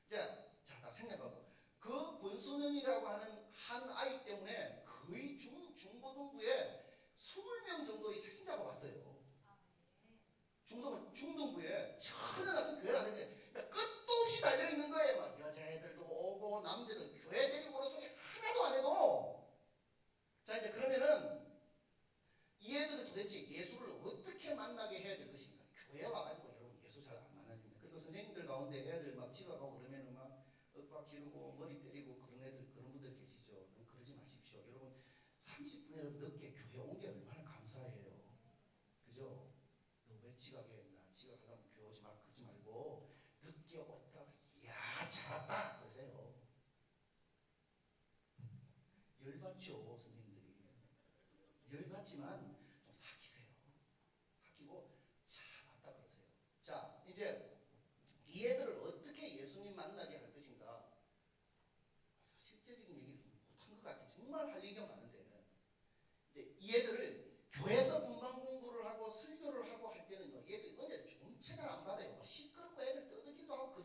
S1: 자, 다 생각하고 그 권순현이라고 하는 한 아이 때문에 거의 중고등부에 20명 정도의 새신자가 왔어요. 중동부에 전혀 나선 교회를 안 했는데 끝도 없이 달려있는 거예요. 막 여자애들도 오고 남자들 교회 데리고 오는 소리 하나도 안 해도. 자, 이제 그러면은 이 애들을 도대체 예수를 어떻게 만나게 해야 될 것인가. 교회에 와가지고 여러분 예수 잘 안 만나집니다. 그리고 선생님들 가운데 애들 막 지각하고 그러면은 막 윽박 지르고 머리 때리고 그런 애들 그런 분들 계시죠. 그러지 마십시오. 여러분 30분이라도 늦게 교회 온 게 얼마나 감사해요. 그죠? 너 왜 지각해? 지각하려면 교회 오지 마. 그러지 말고 늦게 왔다가 이야 잘왔다 그러세요. 열받죠 선생님들이. 열받지만 좀 사귀세요. 사귀고 잘 왔다 그러세요. 자, 이제 이 애들을 어떻게 예수님 만나게 할 것인가. 실제적인 얘기를 못한 것 같아요. 정말 할 얘기가 많은데 이제 이 애들을 교회에서 분방 공부를 하고 설교를 하고 할 때는요, 얘들이 은혜를 전체 잘 안 받아요. 시끄럽고 애들 떠들기도 하고 그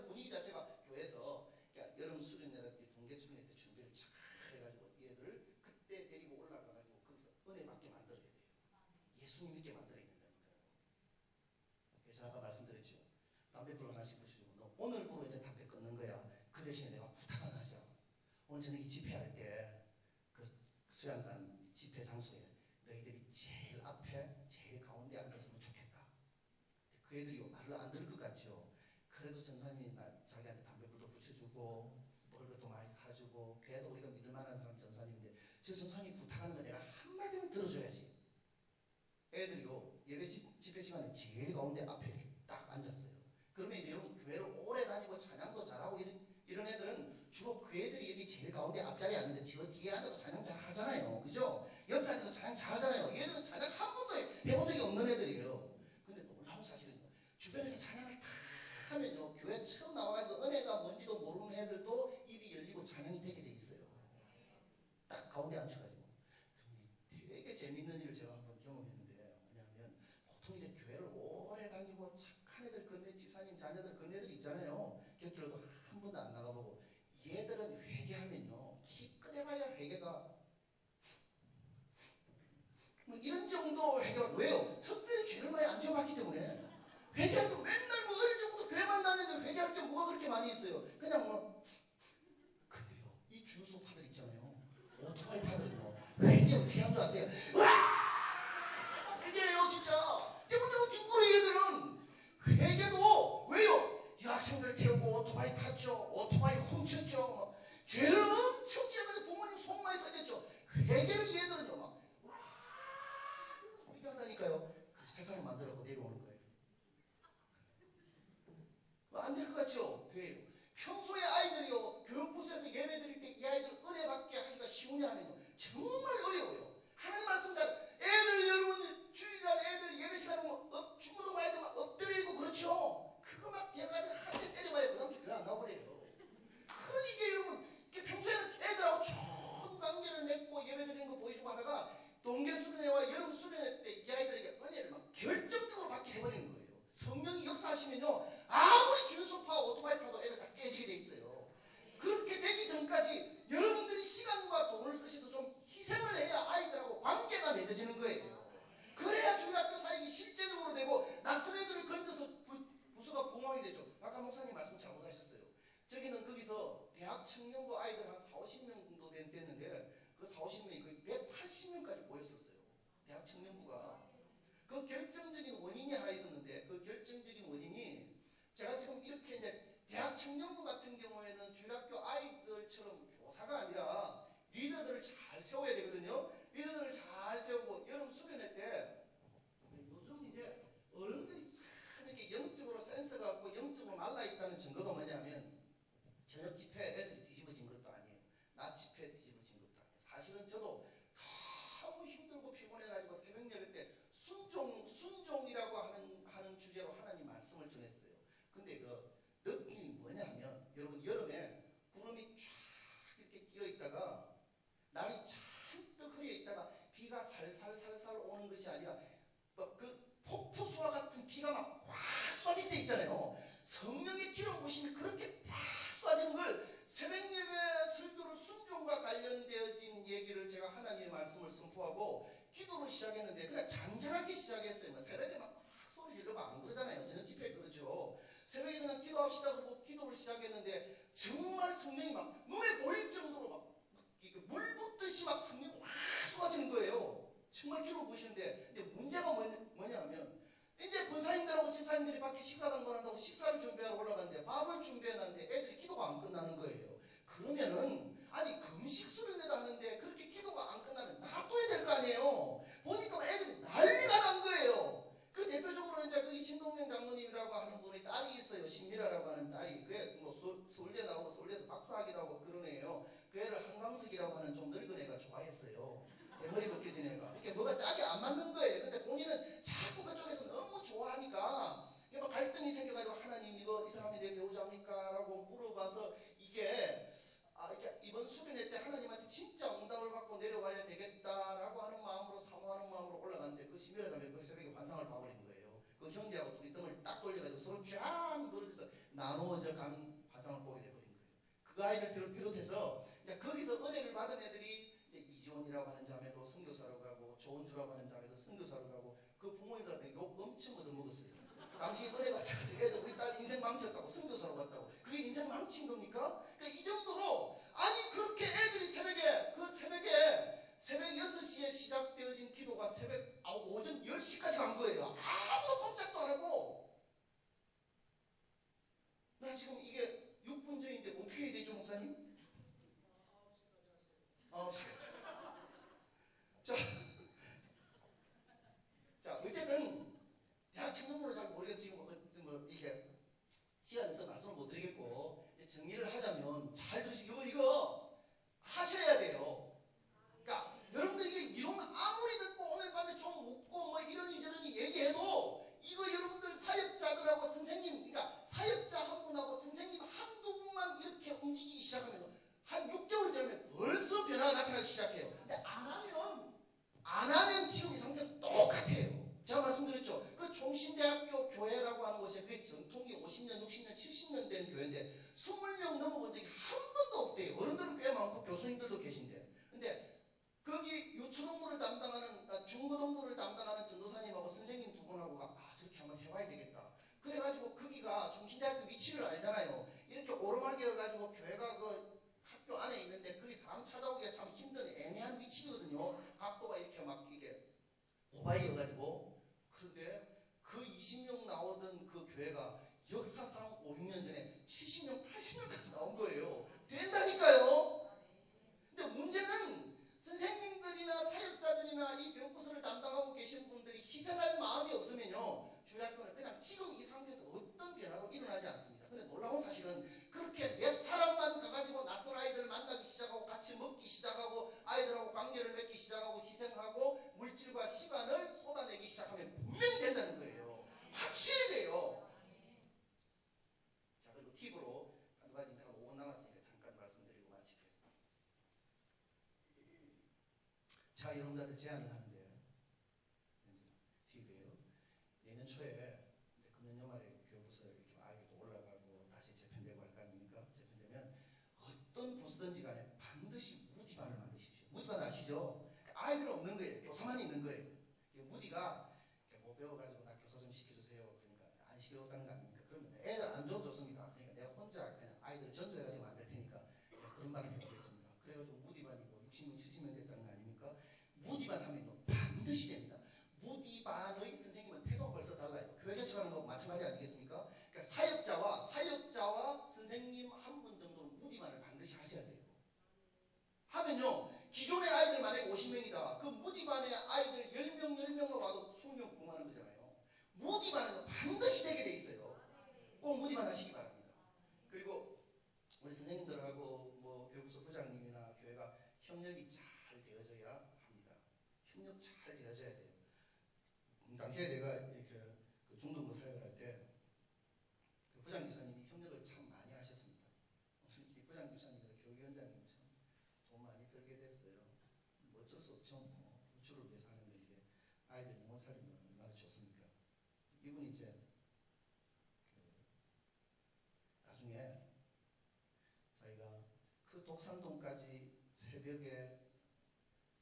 S1: 분위기 자체가 교회에서 그러니까 여름 수련회 때 동계 수련회 때 준비를 잘 해가지고 얘들을 그때 데리고 올라가가지고 거기서 은혜 받게 만들어야 돼요. 예수님 있게 만들어야 된다니까요. 그래서 아까 말씀드렸죠. 담배불 하나씩 붙여주고 너 오늘부로 이제 담배 끊는 거야. 그 대신에 내가 부탁 하나 하자. 오늘 저녁에 집회할 때 그 수양관 집회 장소에 너희들이 제일 앞에 제일 가운데 앉았으면 좋겠다. 그 애들이 말을 안 들을 것 같죠. 그래도 전사님이 자기한테 담배불도 붙여주고 먹을 것도 많이 사주고 그래도 우리가 믿을 만한 사람 전사님인데 저 전사님 부탁하는 거 내가 한마디는 들어줘야지. 애들이요 예배 집회 시간에 제일 가운데 앞에 이렇게 딱 앉았어요. 그러면 이제 여러분 교회를 오래 다니고 찬양도 잘하고 이런 애들은 주로 그 애들이 여기 제일 가운데 앞자리에 앉는데 저 뒤에 앉아도 찬양 잘 하잖아요. 그죠? 옆에 앉아도 찬양 잘 하잖아요. 얘들은 찬양 한 번도 해본 적이 없는 애들이에요. 근데 놀라운 사실은 주변에서 찬양을 다 하면요 교회 처음 나와가지고 은혜가 뭔지도 모르는 애들도 입이 열리고 찬양이 되게 돼 있어요. 딱 가운데 앉혀가지고. 되게 재밌는 일을 제가 한번 경험했는데 뭐냐면 보통 이제 교회를 오래 다니고 착한 애들 건네 집사님 자녀들 건네들 있잖아요. 곁길로도 한 번도 안 나가보고 얘들은 회개하면요 기껏해봐야 회개가 뭐 이런 정도 회개가 왜요? 특별히 죄를 많이 안 지어봤기 때문에 회개할 때 맨날 뭐 어릴 적부터 교회만 다니는데 회개할 게 뭐가 그렇게 많이 있어요. 그냥 뭐 근데요 이 주유소 파들 있잖아요. 오토바이 파들은요 회개 어떻게 하는 줄 아세요? 으아! 결정적인 원인이 하나 있었는데, 그 결정적인 원인이 제가 지금 이렇게 이제 대학 청년부 같은 경우에는 주일학교 아이들처럼 교사가 아니라 리더들을 잘 세워야 되거든요. 리더들을 잘 세우고 여름 수련회 때 요즘 이제 어른들이 참 이렇게 영적으로 센스가 없고 영적으로 말라있다는 증거가 뭐냐면 저녁 집회 애들이 뒤집어진 것도 아니에요. 낮 집회 뒤집어진 것도 아니에요. 사실은 저도 너무 힘들고 피곤해가지고 새벽 예배 때 순종이라고 하는 주제로 하나님 말씀을 전했어요. 근데 그 느낌이 뭐냐면 여러분 여름에 구름이 쫙 이렇게 끼어 있다가 날이 잔뜩 흐려 있다가 비가 살살살살 오는 것이 아니라 그 폭포수와 같은 비가 막 확 쏟아질 때 있잖아요. 성령의 기름 부심이 그렇게 팍 쏟아지는 걸 새벽 예배 설교를 순종과 관련되어진 얘기를 제가 하나님의 말씀을 선포하고 기도를 시작했는데 그냥 잔잔하게 시작했어요. 뭐 새벽에 막 소리 지르고 안 그러잖아요. 저녁 집회 그러죠. 새벽에 그냥 기도합시다 그러고 기도를 시작했는데 정말 성령이 막 눈에 보일 정도로 막 물 붓듯이 막 성령이 확 쏟아지는 거예요. 정말 기도를 보시는데 근데 문제가 뭐냐 하면 이제 권사님들하고 집사님들이 밖에 식사당 보낸다고 식사를 준비하러 올라갔는데 밥을 준비해놨는데 애들이 기도가 안 끝나는 거예요. 그러면은 아니 금식 수련회도 하는데 그렇게 기도가 안 끝나면 놔둬야 될 거 아니에요. 보니까 애들이 난리가 난 거예요. 그 대표적으로 이제 그 신동명 장로님이라고 하는 분이 딸이 있어요. 신미라라고 하는 딸이. 그애 뭐 서울대 나오고 서울대에서 박사학위도 하고 그런 애예요. 그 애를 한강석이라고 하는 좀 늙은 애가 좋아했어요. 대머리 벗겨진 애가. 이게 뭐가 짝이 안 맞는 거예요. 근데 본인은 자꾸 그쪽에서 너무 좋아하니까 이게 막 갈등이 생겨가지고 하나님 이거 이 사람이 내 배우자입니까? 라고 물어봐서 이게 이번 수련회 때 하나님한테 진짜 응답을 받고 내려와야 되겠다라고 하는 마음으로 사모하는 마음으로 올라갔는데 그 신미라 자매가 그 새벽에 환상을 봐버린 거예요. 그 형제하고 둘이 뜸을 딱 돌려가지고 서로 쫙 멀어져서 나누어져 가는 환상을 보게 돼버린 거예요. 그 아이를 비롯해서 이제 거기서 은혜를 받은 애들이 이제 이지원이라고 하는 자매도 선교사로 가고 조은주라고 하는 자매도 선교사로 가고 그 부모님들한테 욕 엄청 얻어먹었어요. 당신 은혜 받자마자 애들 우리 딸 인생 망쳤다고 선교사로 갔다고. 그게 인생 망친 겁니까? 그러니까 이 정도로 아니 그렇게 애들이 새벽에 새벽 6시에 시작되어진 기도가 새벽 오전 10시까지 간 거예요. 아무도 꼼짝도 안 하고. 나 지금 이게 6분 전인데 어떻게 해야 되죠 목사님? 9시. 자 어쨌든 대학 청년부를 잘 모르겠어. 지금 뭐 이게 시간이 있어 말씀을 못 드리겠고 이제 정리를 하자면 잘 들으시고 이거 하셔야 돼요. 그러니까 여러분들 이게 이론 아무리 듣고 오늘 밤에 좀 웃고 뭐 이러니 저러니 얘기해도 이거 여러분들 사역자들하고 선생님 그러니까 사역자 한 분하고 선생님 한두 분만 이렇게 움직이기 시작하면 한 6개월 전에 벌써 변화가 나타나기 시작해요. 근데 안 하면 지금 이 상태는 똑같아요. 제가 말씀드렸죠. 그 총신대학교 교회라고 하는 곳에 그게 전통이 50년, 60년, 70년 된 교회인데 20명 넘어본 적이 한 번도 없대요. 어른들은 꽤 많고 교수님들도 계신데. 근데 거기 유초동부를 담당하는 중고동부를 담당하는 전도사님하고 선생님 두 분하고가 저렇게 한번 해봐야 되겠다. 그래가지고 거기가 총신대학교 위치를 알잖아요. 이렇게 오르막이어가지고 교회가 그 학교 안에 있는데 거기 사람 찾아오기가 참 힘든 애매한 위치거든요. 각도가 이렇게 막 이게 고바이여가지고. 그런데 그 20명 나오던 그 교회가 역사상 5, 6년 전에 70명, 80명까지 나온 거예요. 된다니까요. 근데 문제는 선생님들이나 사역자들이나 이 교육부서를 담당하고 계신 분들이 희생할 마음이 없으면요. 주일학교는 그냥 지금 이 상태에서 어떤 변화도 일어나지 않습니다. 근데 놀라운 사실은 그렇게 몇 사람만 가가지고 낯선 아이들 만나기 시작하고 같이 먹기 시작하고 아이들하고 관계를 맺기 시작하고 희생하고 물질과 시간을 쏟아내기 시작하면 분명히 된다는 거예요. 확실히 돼요. 자 그리고 팁으로 한두 가지 제가 5분 남았으니까 잠깐 말씀드리고 마칠게요. 자 여러분들한테 제안을 하는데 팁이에요. 내년 초에 금년 연말에 교육부서 이렇게 아이들도 올라가고 다시 재편되고 할 거 아닙니까? 재편되면 어떤 부서든지 간에 반드시 무디반을 만드십시오. 무디반 아시죠? 아이들은 없는 거예요. 교사만 있는 거예요. 무디가 뭐 배워가지고 나 교사 좀 시켜주세요. 그러니까 안 시켜줬다는 거 아닙니까? 그러면 애를 안 줘도 좋습니다. 그러니까 내가 혼자 그냥 아이들을 전도해가지고 만들 테니까 그런 말을 해보겠습니다. 그래가지고 무디반이 뭐 60명, 70명 됐다는 거 아닙니까? 무디반 하면 반드시 됩니다. 무디반의 선생님 기존의 아이들 만약에 50명이다. 그 무디반의 아이들 10명, 10명만 와도 20명 공부하는 거잖아요. 무디반은 반드시 되게 돼 있어요. 꼭 무디반 하시기 바랍니다. 그리고 우리 선생님들하고 뭐 교육부서 부장님이나 교회가 협력이 잘 되어져야 합니다. 협력 잘 되어져야 돼요. 당시에 내가 이렇게 그 중등부 사역을 할 때 그 부장기사님이 협력을 참 많이 하셨습니다. 부장기사님이랑 교육위원장님 참 돈 많이 들게 됐어요. 뭐 어쩔 수 없죠. 뭐 우주를 위해서 하는 거 이게 아이들 영혼 살리면 얼마나 좋습니까? 이분이 이제 그 나중에 저희가 그 독산동까지 새벽에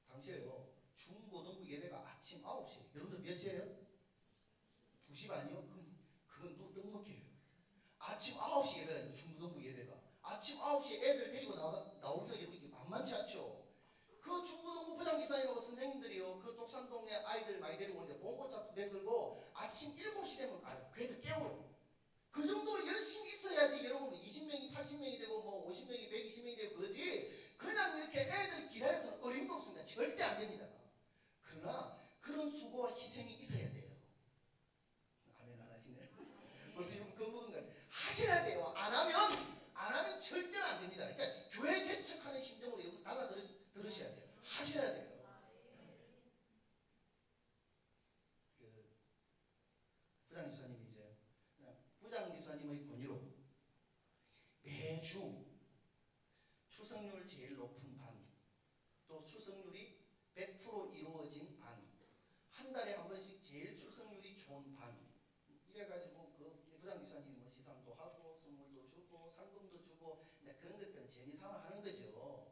S1: 당시에요. 중고등부 예배가 아침 9시. 여러분들 몇 시에요? 2시 반이요? 그건 넉넉해요. 아침 9시 예배라니까 중고등부 예배가. 아침 9시에 애들 데리고 나오기가 이렇게 만만치 않죠. 그 중고등부 부장기사님하고 선생님들이요. 그 독산동에 아이들 많이 데리고 오는데 봉고차 2대 들고 아침 7시 되면 가요. 그 애들 깨워요. 그 정도로 열심히 있어야지 여러분 20명이 80명이 되고 뭐 50명이 120명이 되고 그러지 그냥 이렇게 애들 기다려서는 어림도 없습니다. 절대 안 됩니다. 그러나 그런 수고와 희생이 있어야 돼요. 아멘 안 하시네. 벌써 여러분 겁먹은 거 같아요. 하셔야 돼요. 안 하면 절대로 안 됩니다. 그러니까 교회 개척하는 심정으로 여러분 들으셔야 돼요. 하셔야 돼요. 그 부장기사님이 이제 부장기사님의 권위로 매주 출석률 제일 높은 반, 또 출석률이 100% 이루어진 반, 한 달에 한 번씩 제일 출석률이 좋은 반, 이래가지고 그 부장기사님이 뭐 시상도 하고 선물도 주고 상금도 주고 그런 것들은 재미삼아 하는 거죠.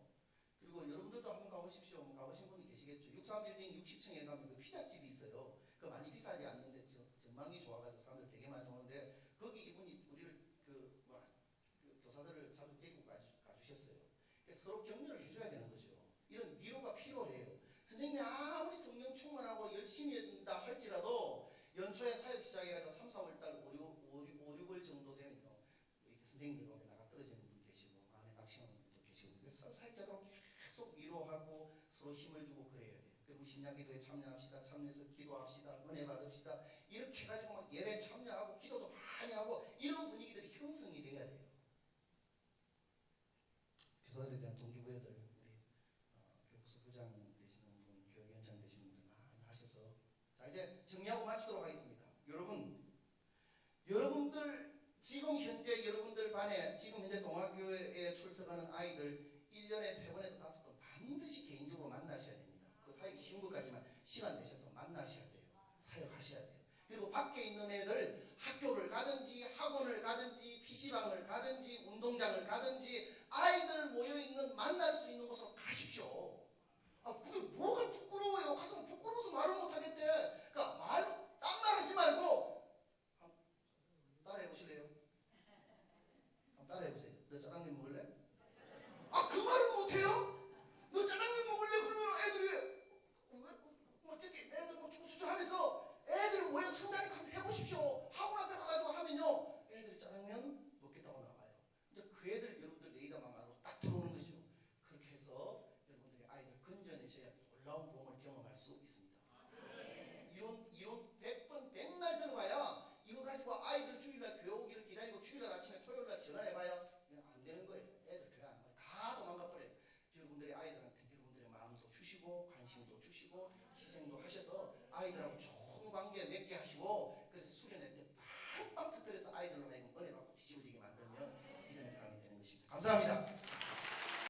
S1: 그리고 여러분들도 한번 가보십시오. 뭐 가보신 분이 계시겠죠. 63빌딩 60층에 가면 그 피자집이 있어요. 그 많이 비싸지 않는데 전망이 좋아가지고 사람들 되게 많이 오는데 거기 이분이 우리를 그 교사들을 자주 데리고 가주셨어요. 서로 격려를 해줘야 되는 거죠. 이런 위로가 필요해요. 선생님이 아무리 성령 충만하고 열심히 한다 할지라도 연초에 사역 시작해가지고 3, 4월달 5, 6월 정도 되면요. 이렇게 선생님들 가운데 나가 떨어지는 분 계시고 마음에 낙심하는 분도 계시고 그래서 사역자들은 계속 위로하고 서로 힘을 주고 그래야 돼요. 그리고 심야기도에 참여합시다. 참여해서 기도합시다. 은혜 받읍시다. 이렇게 해가지고 막 예배 참여하고 기도도 많이 하고 이런 분위기들이 형성이 돼야 돼요. 교사들에 대한 동기부여들 우리 교육부서 부장 되시는 분, 교육위원장 되시는 분들 많이 하셔서 자 이제 정리하고 마치도록 하겠습니다. 여러분들 지금 현재 여러분들 반에 지금 현재 동아교회에 출석하는 아이들 1년에 3번에서 5번 반드시 개인적으로 만나셔야 됩니다. 그 사역이 쉬운 것까지만 시간 내셔서 만나셔야 돼요. 사역하셔야 돼요. 그리고 밖에 있는 애들 학교를 가든지 학원을 가든지 PC방을 가든지 운동장을 가든지 아이들 모여있는 만날 수 있는 곳으로 가십시오. 그게 뭐가 부끄러워요. 가서 부끄러워서 말을 못하겠대. 그러니까 딴 말 하지 말고 따라해보실래요? 한번 따라해보세요. 너 짜장면 먹을래? 그 말을 못해요? 너 짜장면 먹을래? 그러면 애들이 막 이렇게 애들 뭐 주구주구 하면서 애들 모여 성당에 한번 해보십시오. 학원 앞에 가가지고 하면요 애들이 짜장면 먹겠다고 나와요. 이제 그 애들 여러분들 레이더망 안으로 딱 들어오는 거죠. 그렇게 해서 여러분들이 아이들 건져내셔야 놀라운 부흥을 경험할 수 있습니다. 이론 100번 100날 들어봐야 이거 가지고 아이들 주일날 교회 오기를 기다리고 주일날 아침에 토요일날 전화해봐요. 이건 안 되는 거예요. 애들 교회 안 가요. 다 도망가버려요. 여러분들이 아이들한테 여러분들의 마음도 주시고 관심도 주시고 희생도 하셔서 아이들하고 좋은 관계 맺게 하시고 그래서 수련회 때 빵빵 터뜨려서 아이들로 하여금 은혜 받고 뒤집어지게 만들면 이런 사람이 되는 것입니다. 감사합니다.